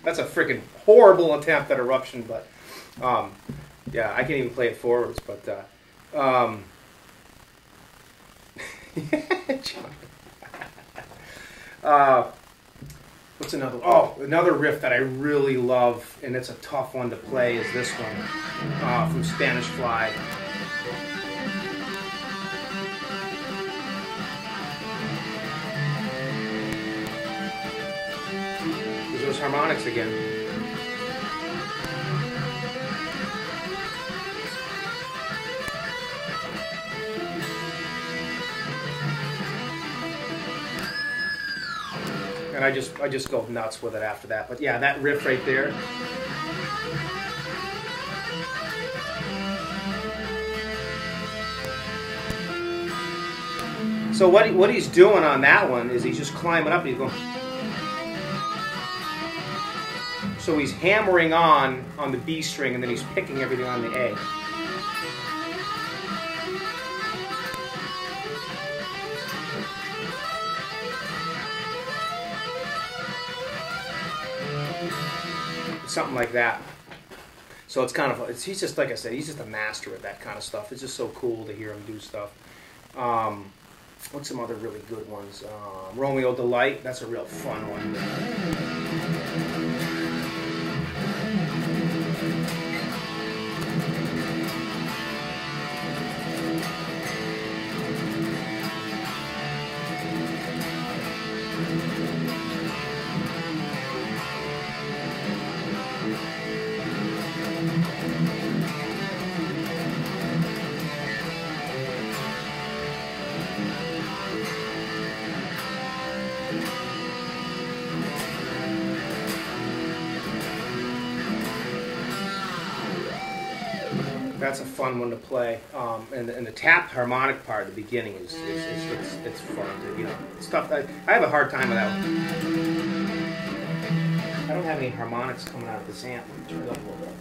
That's a freaking horrible attempt at eruption, but yeah, I can't even play it forwards. But what's another? Oh, another riff that I really love, and it's a tough one to play, is this one from Spanish Fly. Those harmonics again. And I just go nuts with it after that. But yeah, that riff right there. So what he's doing on that one is he's just climbing up and he's going. So he's hammering on the B string, and then he's picking everything on the A. Something like that. So it's kind of, he's just, like I said, he's just a master at that kind of stuff. It's just so cool to hear him do stuff. What's some other really good ones? Romeo Delight, that's a real fun one. That's a fun one to play, and the tapped harmonic part at the beginning is it's fun to, you know, stuff that I have a hard time with that one. I don't have any harmonics coming out of this amp. Let me turn it up a little bit.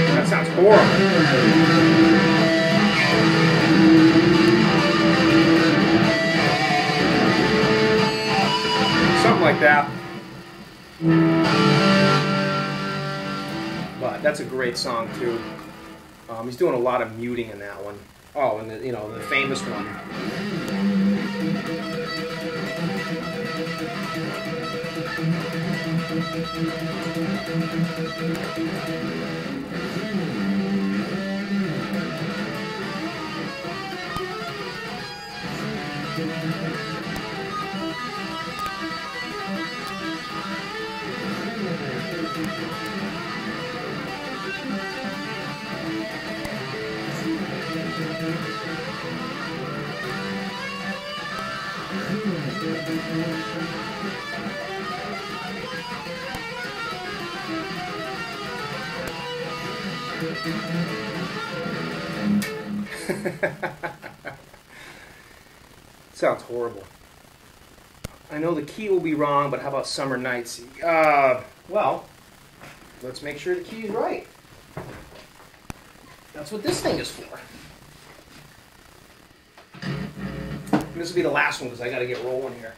That sounds horrible. Something like that. But that's a great song too. He's doing a lot of muting in that one. Oh, and the, you know, the famous one. Sounds horrible. I know the key will be wrong, but how about Summer Nights? Well, let's make sure the key is right. That's what this thing is for. And this will be the last one because I got to get rolling here.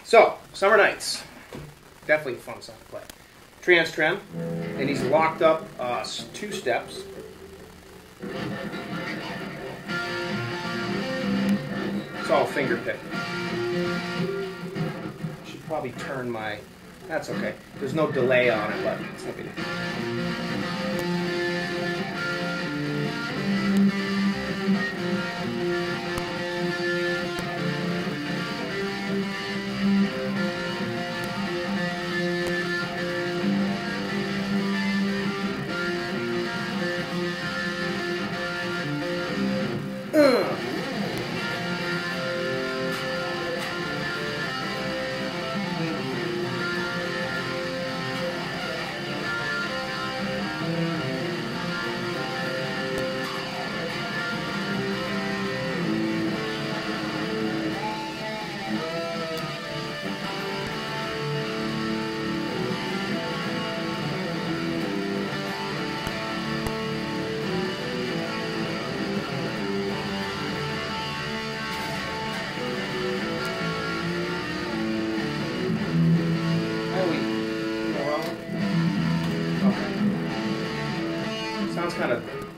So, Summer Nights. definitely a fun song to play. Trans trem, and he's locked up 2 steps. It's all finger pick. Should probably turn my. That's okay. There's no delay on it, but it's not gonna.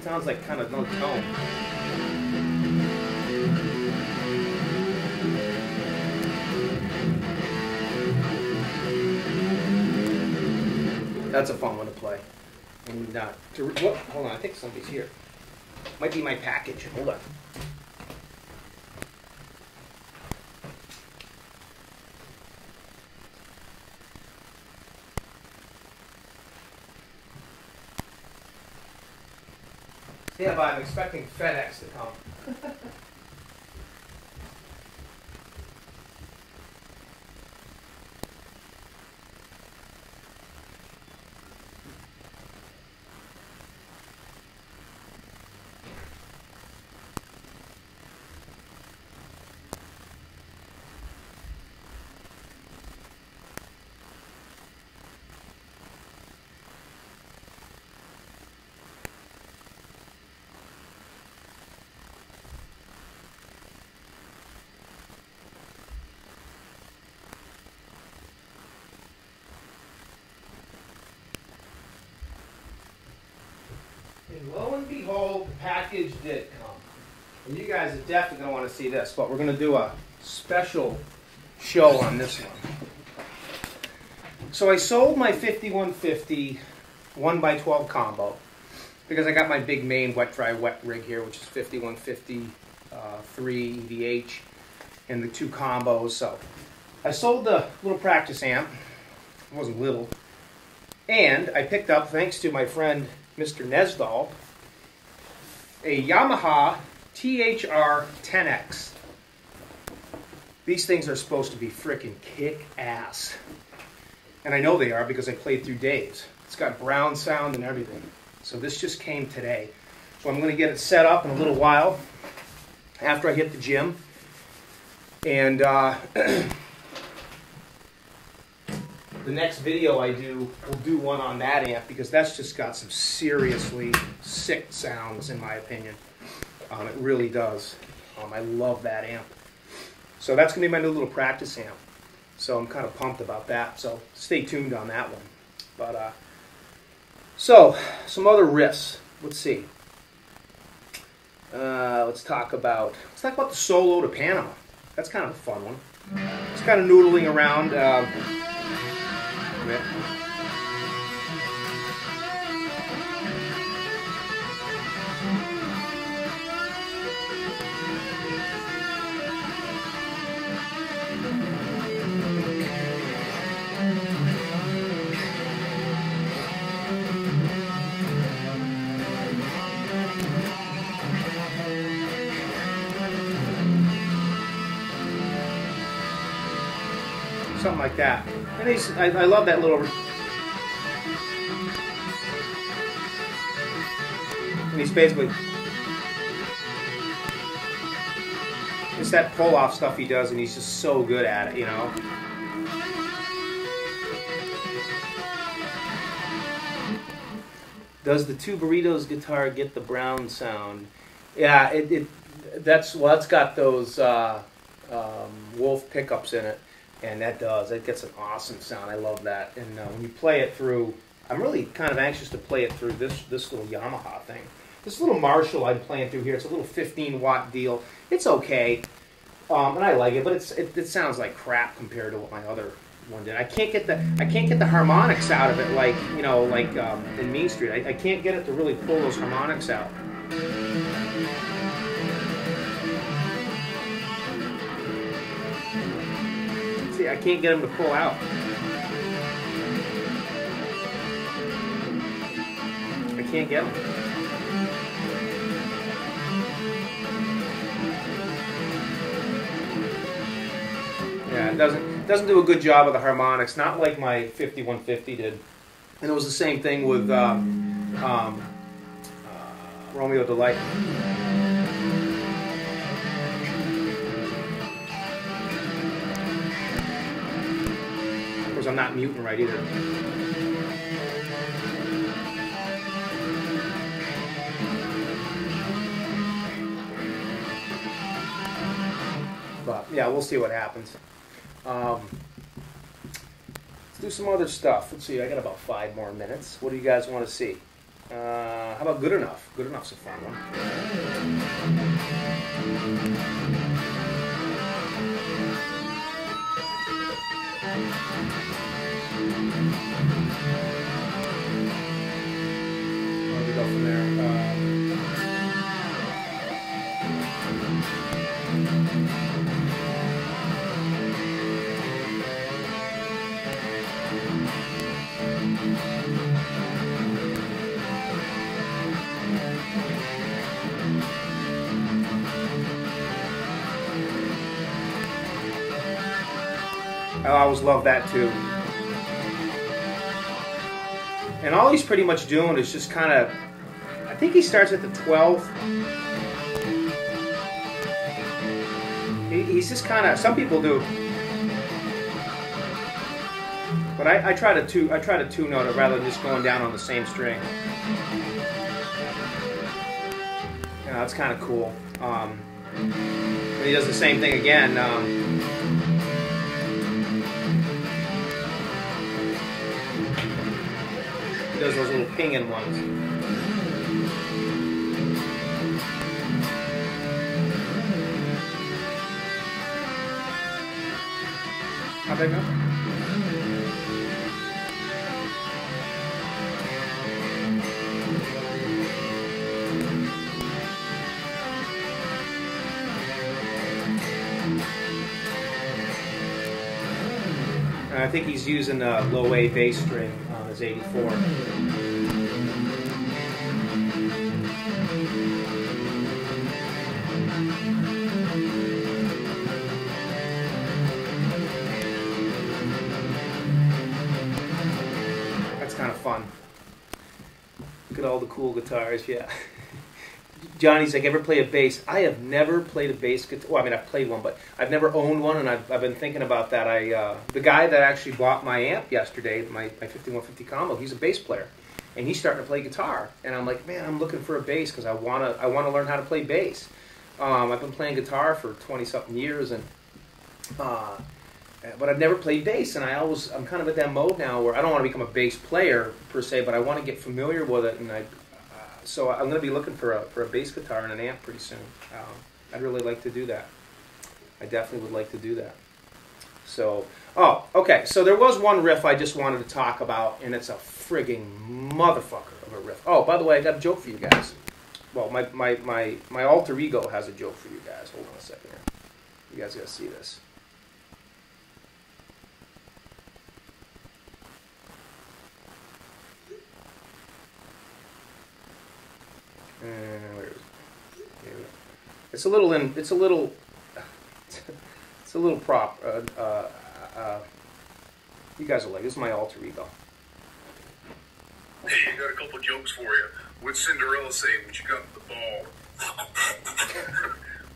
Sounds like kind of no tone. That's a fun one to play. And hold on, I think somebody's here. Might be my package. Hold on. Yeah, but I'm expecting FedEx to come. And lo and behold, the package did come. And you guys are definitely going to want to see this, but we're going to do a special show on this one. So I sold my 5150 1x12 combo because I got my big main wet dry wet rig here, which is 5150 3 EVH and the 2 combos. So I sold the little practice amp. It wasn't little. And I picked up, thanks to my friend Mr. Nesdahl, a Yamaha THR 10X. These things are supposed to be frickin' kick-ass. And I know they are because I played through Dave's. It's got brown sound and everything. So this just came today. So I'm going to get it set up in a little while after I hit the gym. And the next video I do, we'll do one on that amp because that's just got some seriously sick sounds in my opinion. It really does. I love that amp. So that's going to be my new little practice amp. So I'm kind of pumped about that. So stay tuned on that one. But so some other riffs. Let's see. Let's talk about the solo to Panama. That's kind of a fun one. Just kind of noodling around. Something like that. And I love that little. And he's basically. It's that pull-off stuff he does, and he's just so good at it, you know. Does the Two Burritos guitar get the brown sound? Yeah, that's got those Wolf pickups in it. And that gets an awesome sound. I love that. And when you play it through, I'm really kind of anxious to play it through this little Yamaha thing. This little Marshall I'm playing through here, it's a little 15-watt deal. It's okay, and I like it, but it sounds like crap compared to what my other one did. I can't get the harmonics out of it like in Mean Street. I can't get it to really pull those harmonics out. See, I can't get them to pull out. I can't get them. Yeah, it doesn't do a good job of the harmonics, not like my 5150 did. And it was the same thing with Romeo Delight. Of course, I'm not muting right either. But yeah, we'll see what happens. Let's do some other stuff. Let's see, I got about 5 more minutes. What do you guys want to see? How about Good Enough? Good Enough's a fun one. Where do we go from there? I always love that too. And all he's pretty much doing is just kind of, I think he starts at the 12th. He's just kind of, some people do. But I try to two-note it rather than just going down on the same string. Yeah, that's kind of cool. But he does the same thing again. He does those little pinging ones. How'd that go? And I think he's using a low A bass string on his 84. That's kind of fun. Look at all the cool guitars, yeah. Johnny's like, ever play a bass? I have never played a bass guitar. Well, I mean, I've played one, but I've never owned one, and I've been thinking about that. The guy that actually bought my amp yesterday, my 5150 combo, he's a bass player, and he's starting to play guitar. And I'm like, man, I'm looking for a bass because I wanna learn how to play bass. I've been playing guitar for 20-something years, and but I've never played bass, and I'm kind of at that mode now where I don't want to become a bass player per se, but I want to get familiar with it, and so I'm going to be looking for a bass guitar and an amp pretty soon. I'd really like to do that. I definitely would like to do that. So, okay. So there was one riff I just wanted to talk about, and it's a frigging motherfucker of a riff. Oh, by the way, I got a joke for you guys. Well, my alter ego has a joke for you guys. Hold on a second here. You guys got to see this. Where is it? Here we go. It's a little prop. You guys will like. This is my alter ego. Hey, I got a couple jokes for you. What's Cinderella say when she got the ball?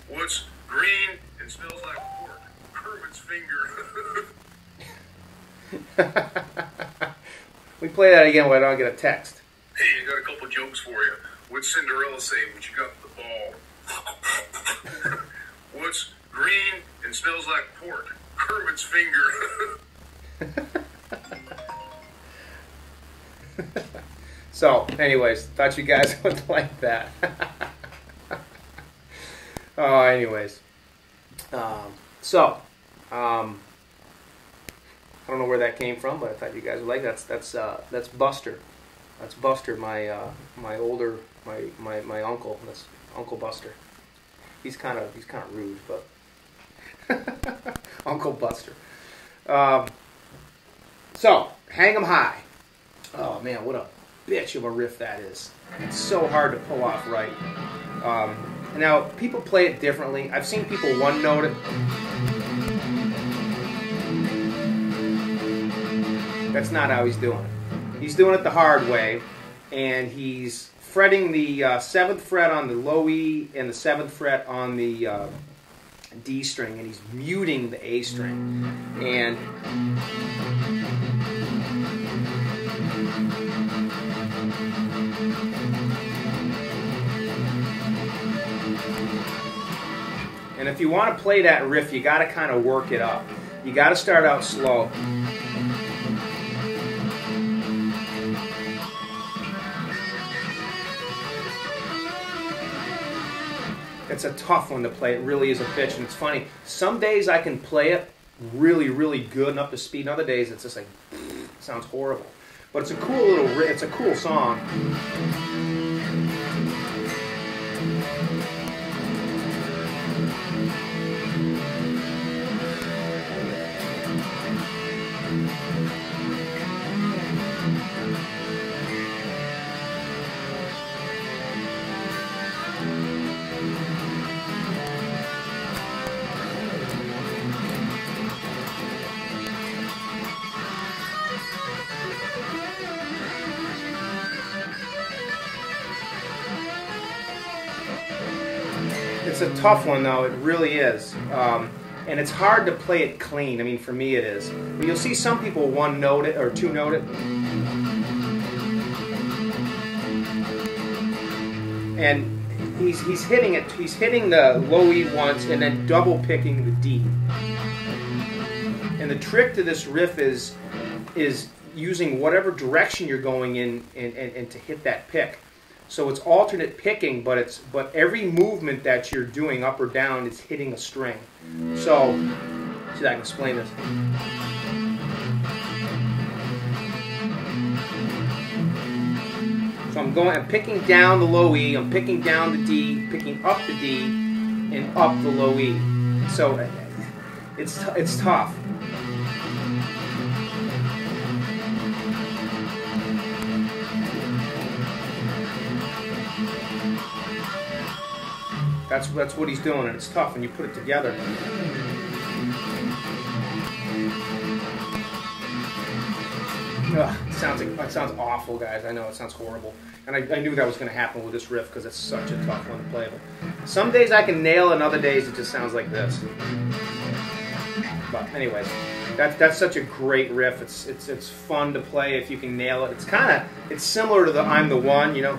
What's green and smells like pork? Kermit's finger. We play that again when I don't get a text. Hey, I got a couple jokes for you. What's Cinderella say when she got the ball? What's green and smells like pork? Kermit's finger. So, anyways, thought you guys would like that. Oh, anyways. I don't know where that came from, but I thought you guys would like that. That's Buster. That's Buster, my uncle. That's Uncle Buster. He's kind of rude, but Uncle Buster. So, Hang 'em High. Oh man, what a bitch of a riff that is. It's so hard to pull off right. Now, people play it differently. I've seen people one note it. That's not how he's doing it. He's doing it the hard way, and he's fretting the 7th fret on the low E and the 7th fret on the D string, and he's muting the A string. And if you want to play that riff, you got to kind of work it up. You got to start out slow. It's a tough one to play. It really is a bitch, and it's funny. Some days I can play it really, really good and up to speed. And other days it's just like it sounds horrible. But it's a cool little. It's a cool song. It's a tough one, though. It really is. And it's hard to play it clean. I mean, for me it is. But you'll see some people one note it or two note it. And he's hitting it. He's hitting the low E once and then double picking the D. And the trick to this riff is using whatever direction you're going in and to hit that pick. So it's alternate picking, but every movement that you're doing up or down is hitting a string. So, see if I can explain this. So I'm picking down the low E, I'm picking down the D, picking up the D, and up the low E. So it's tough. That's what he's doing, and it's tough when you put it together. Ugh, it sounds awful, guys. I know it sounds horrible, and I knew that was going to happen with this riff because it's such a tough one to play. But some days I can nail it, and other days it just sounds like this. But anyways, that's such a great riff. It's fun to play if you can nail it. It's similar to the I'm the One, you know.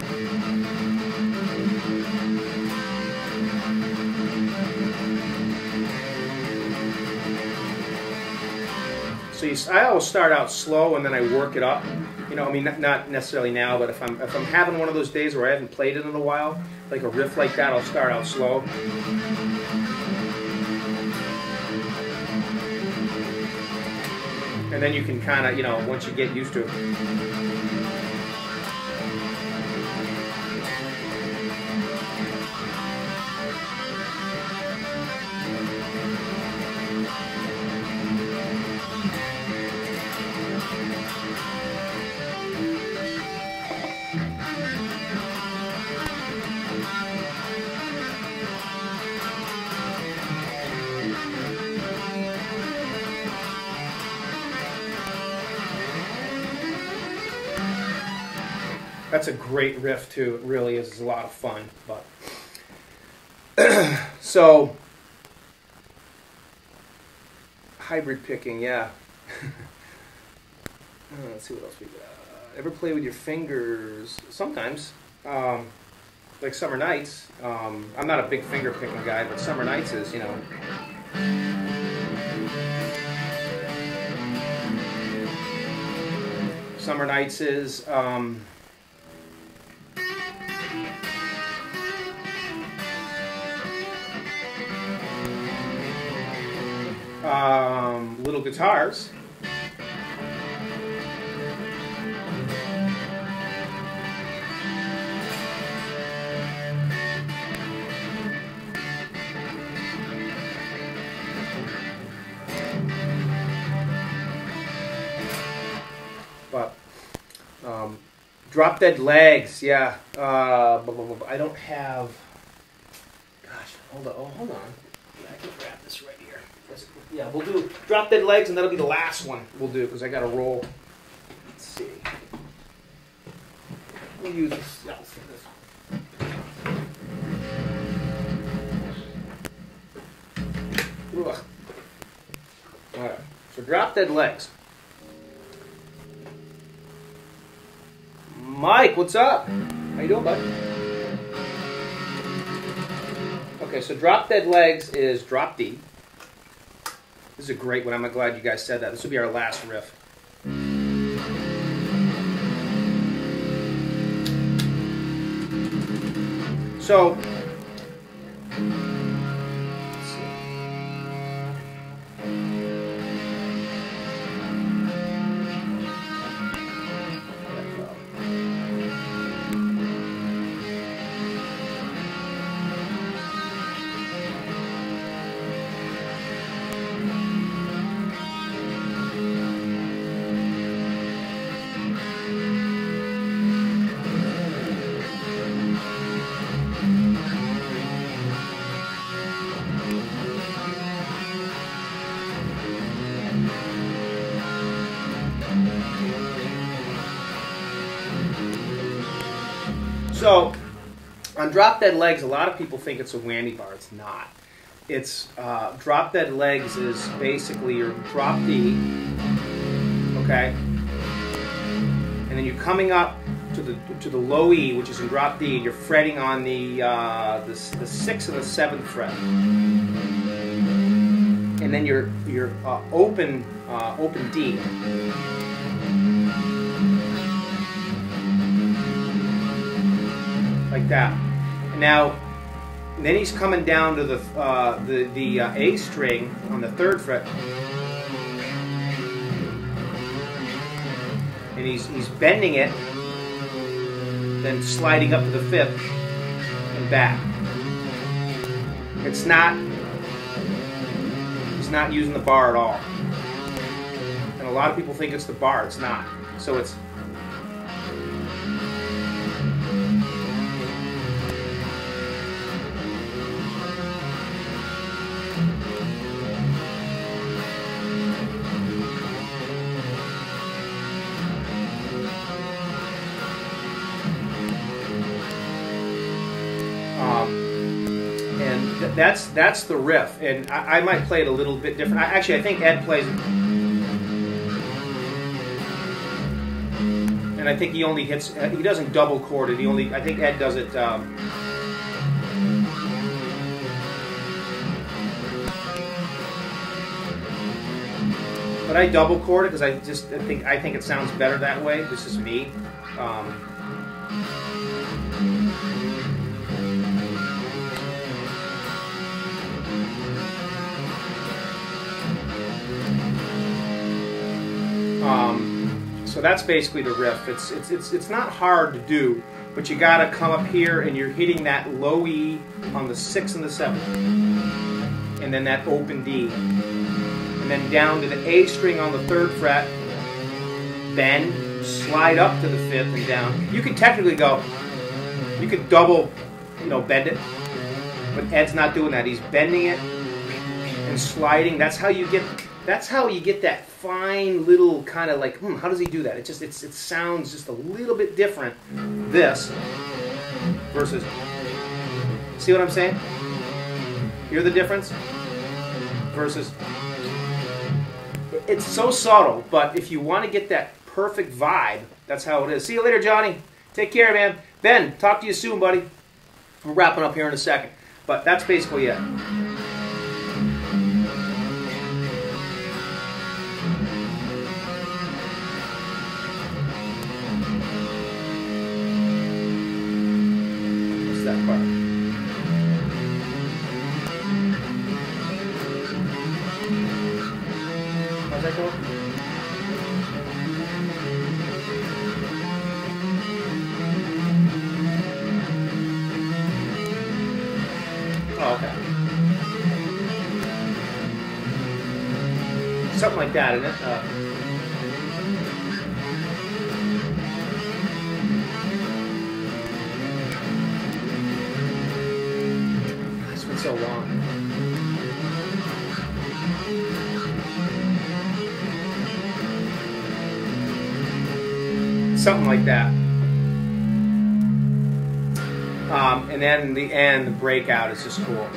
So I always start out slow and then I work it up. You know, I mean, not necessarily now, but if I'm having one of those days where I haven't played it in a while, like a riff like that, I'll start out slow. And then you can kind of, you know, once you get used to it. That's a great riff too. It really is. It's a lot of fun. But so hybrid picking, yeah. Let's see what else we got. Ever play with your fingers? Sometimes, like Summer Nights. I'm not a big finger picking guy, but Summer Nights is, you know. Summer Nights is. Little guitars. But Drop Dead Legs, yeah. I don't have. Gosh, hold on. Oh, hold on. I can grab this right here. Yeah, we'll do Drop Dead Legs, and that'll be the last one we'll do because I got to roll. Let's see. We'll use this for this. Ugh. All right. So Drop Dead Legs. Mike, what's up? How you doing, bud? Okay, so Drop Dead Legs is drop D. This is a great one. I'm glad you guys said that. This will be our last riff. So, let's see. So, on Drop Dead Legs, a lot of people think it's a whammy bar. It's not. It's Drop Dead Legs is basically your drop D, okay, and then you're coming up to the low E, which is in drop D. You're fretting on the 6th and the 7th fret, and then your open D. Like that. And now, then he's coming down to the A string on the 3rd fret, and he's bending it, then sliding up to the 5th and back. He's not using the bar at all. And a lot of people think it's the bar. It's not. So it's. And that's the riff, and I might play it a little bit different. Actually, I think Ed plays it, and I think he only hits. He doesn't double chord it. I think Ed does it. But I double chord it because I think it sounds better that way. This is me. So that's basically the riff. It's not hard to do, but you got to come up here and you're hitting that low E on the 6th and the 7th, and then that open D, and then down to the A string on the 3rd fret, bend, slide up to the 5th and down. You could technically go, you could double, bend it, but Ed's not doing that. He's bending it and sliding. That's how you get that fine little kind of like, how does he do that? It sounds just a little bit different. This versus, see what I'm saying? Hear the difference? Versus, it's so subtle, but if you want to get that perfect vibe, that's how it is. See you later, Johnny. Take care, man. Ben, talk to you soon, buddy. We're wrapping up here in a second, but that's basically it. that part. How's that going? Oh, okay. Something like that, isn't it? It's been so long. Something like that. And then in the end, the breakout is just cool.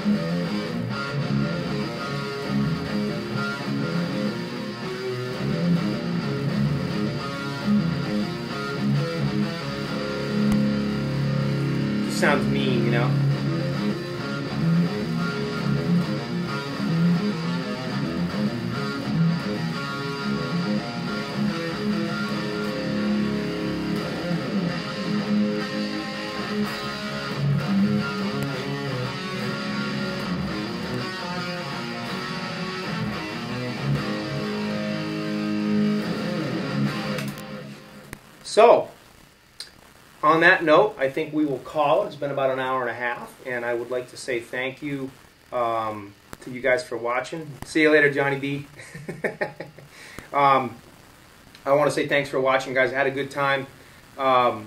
Just sounds mean, you know? So, on that note, I think we will call it. It's been about an hour and a half, and I would like to say thank you to you guys for watching. See you later, Johnny B. I want to say thanks for watching, guys. I had a good time. You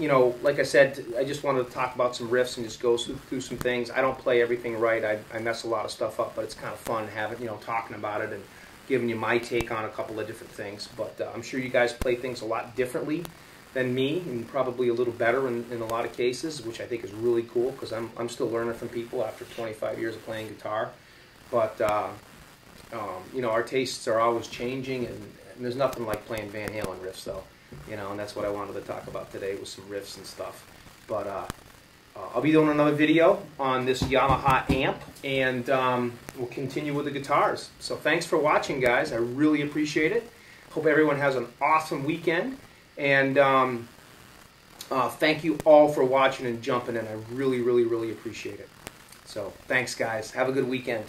know, like I said, I just wanted to talk about some riffs and just go through some things. I don't play everything right. I mess a lot of stuff up, but it's kind of fun having, you know, talking about it and giving you my take on a couple of different things. But I'm sure you guys play things a lot differently than me, and probably a little better in a lot of cases, which I think is really cool, because I'm still learning from people after 25 years of playing guitar. But you know, our tastes are always changing, and there's nothing like playing Van Halen riffs, though. You know, and that's what I wanted to talk about today, with some riffs and stuff. But I'll be doing another video on this Yamaha amp, and we'll continue with the guitars. So thanks for watching, guys. I really appreciate it. Hope everyone has an awesome weekend. And thank you all for watching and jumping in. I really, really, really appreciate it. So thanks, guys. Have a good weekend.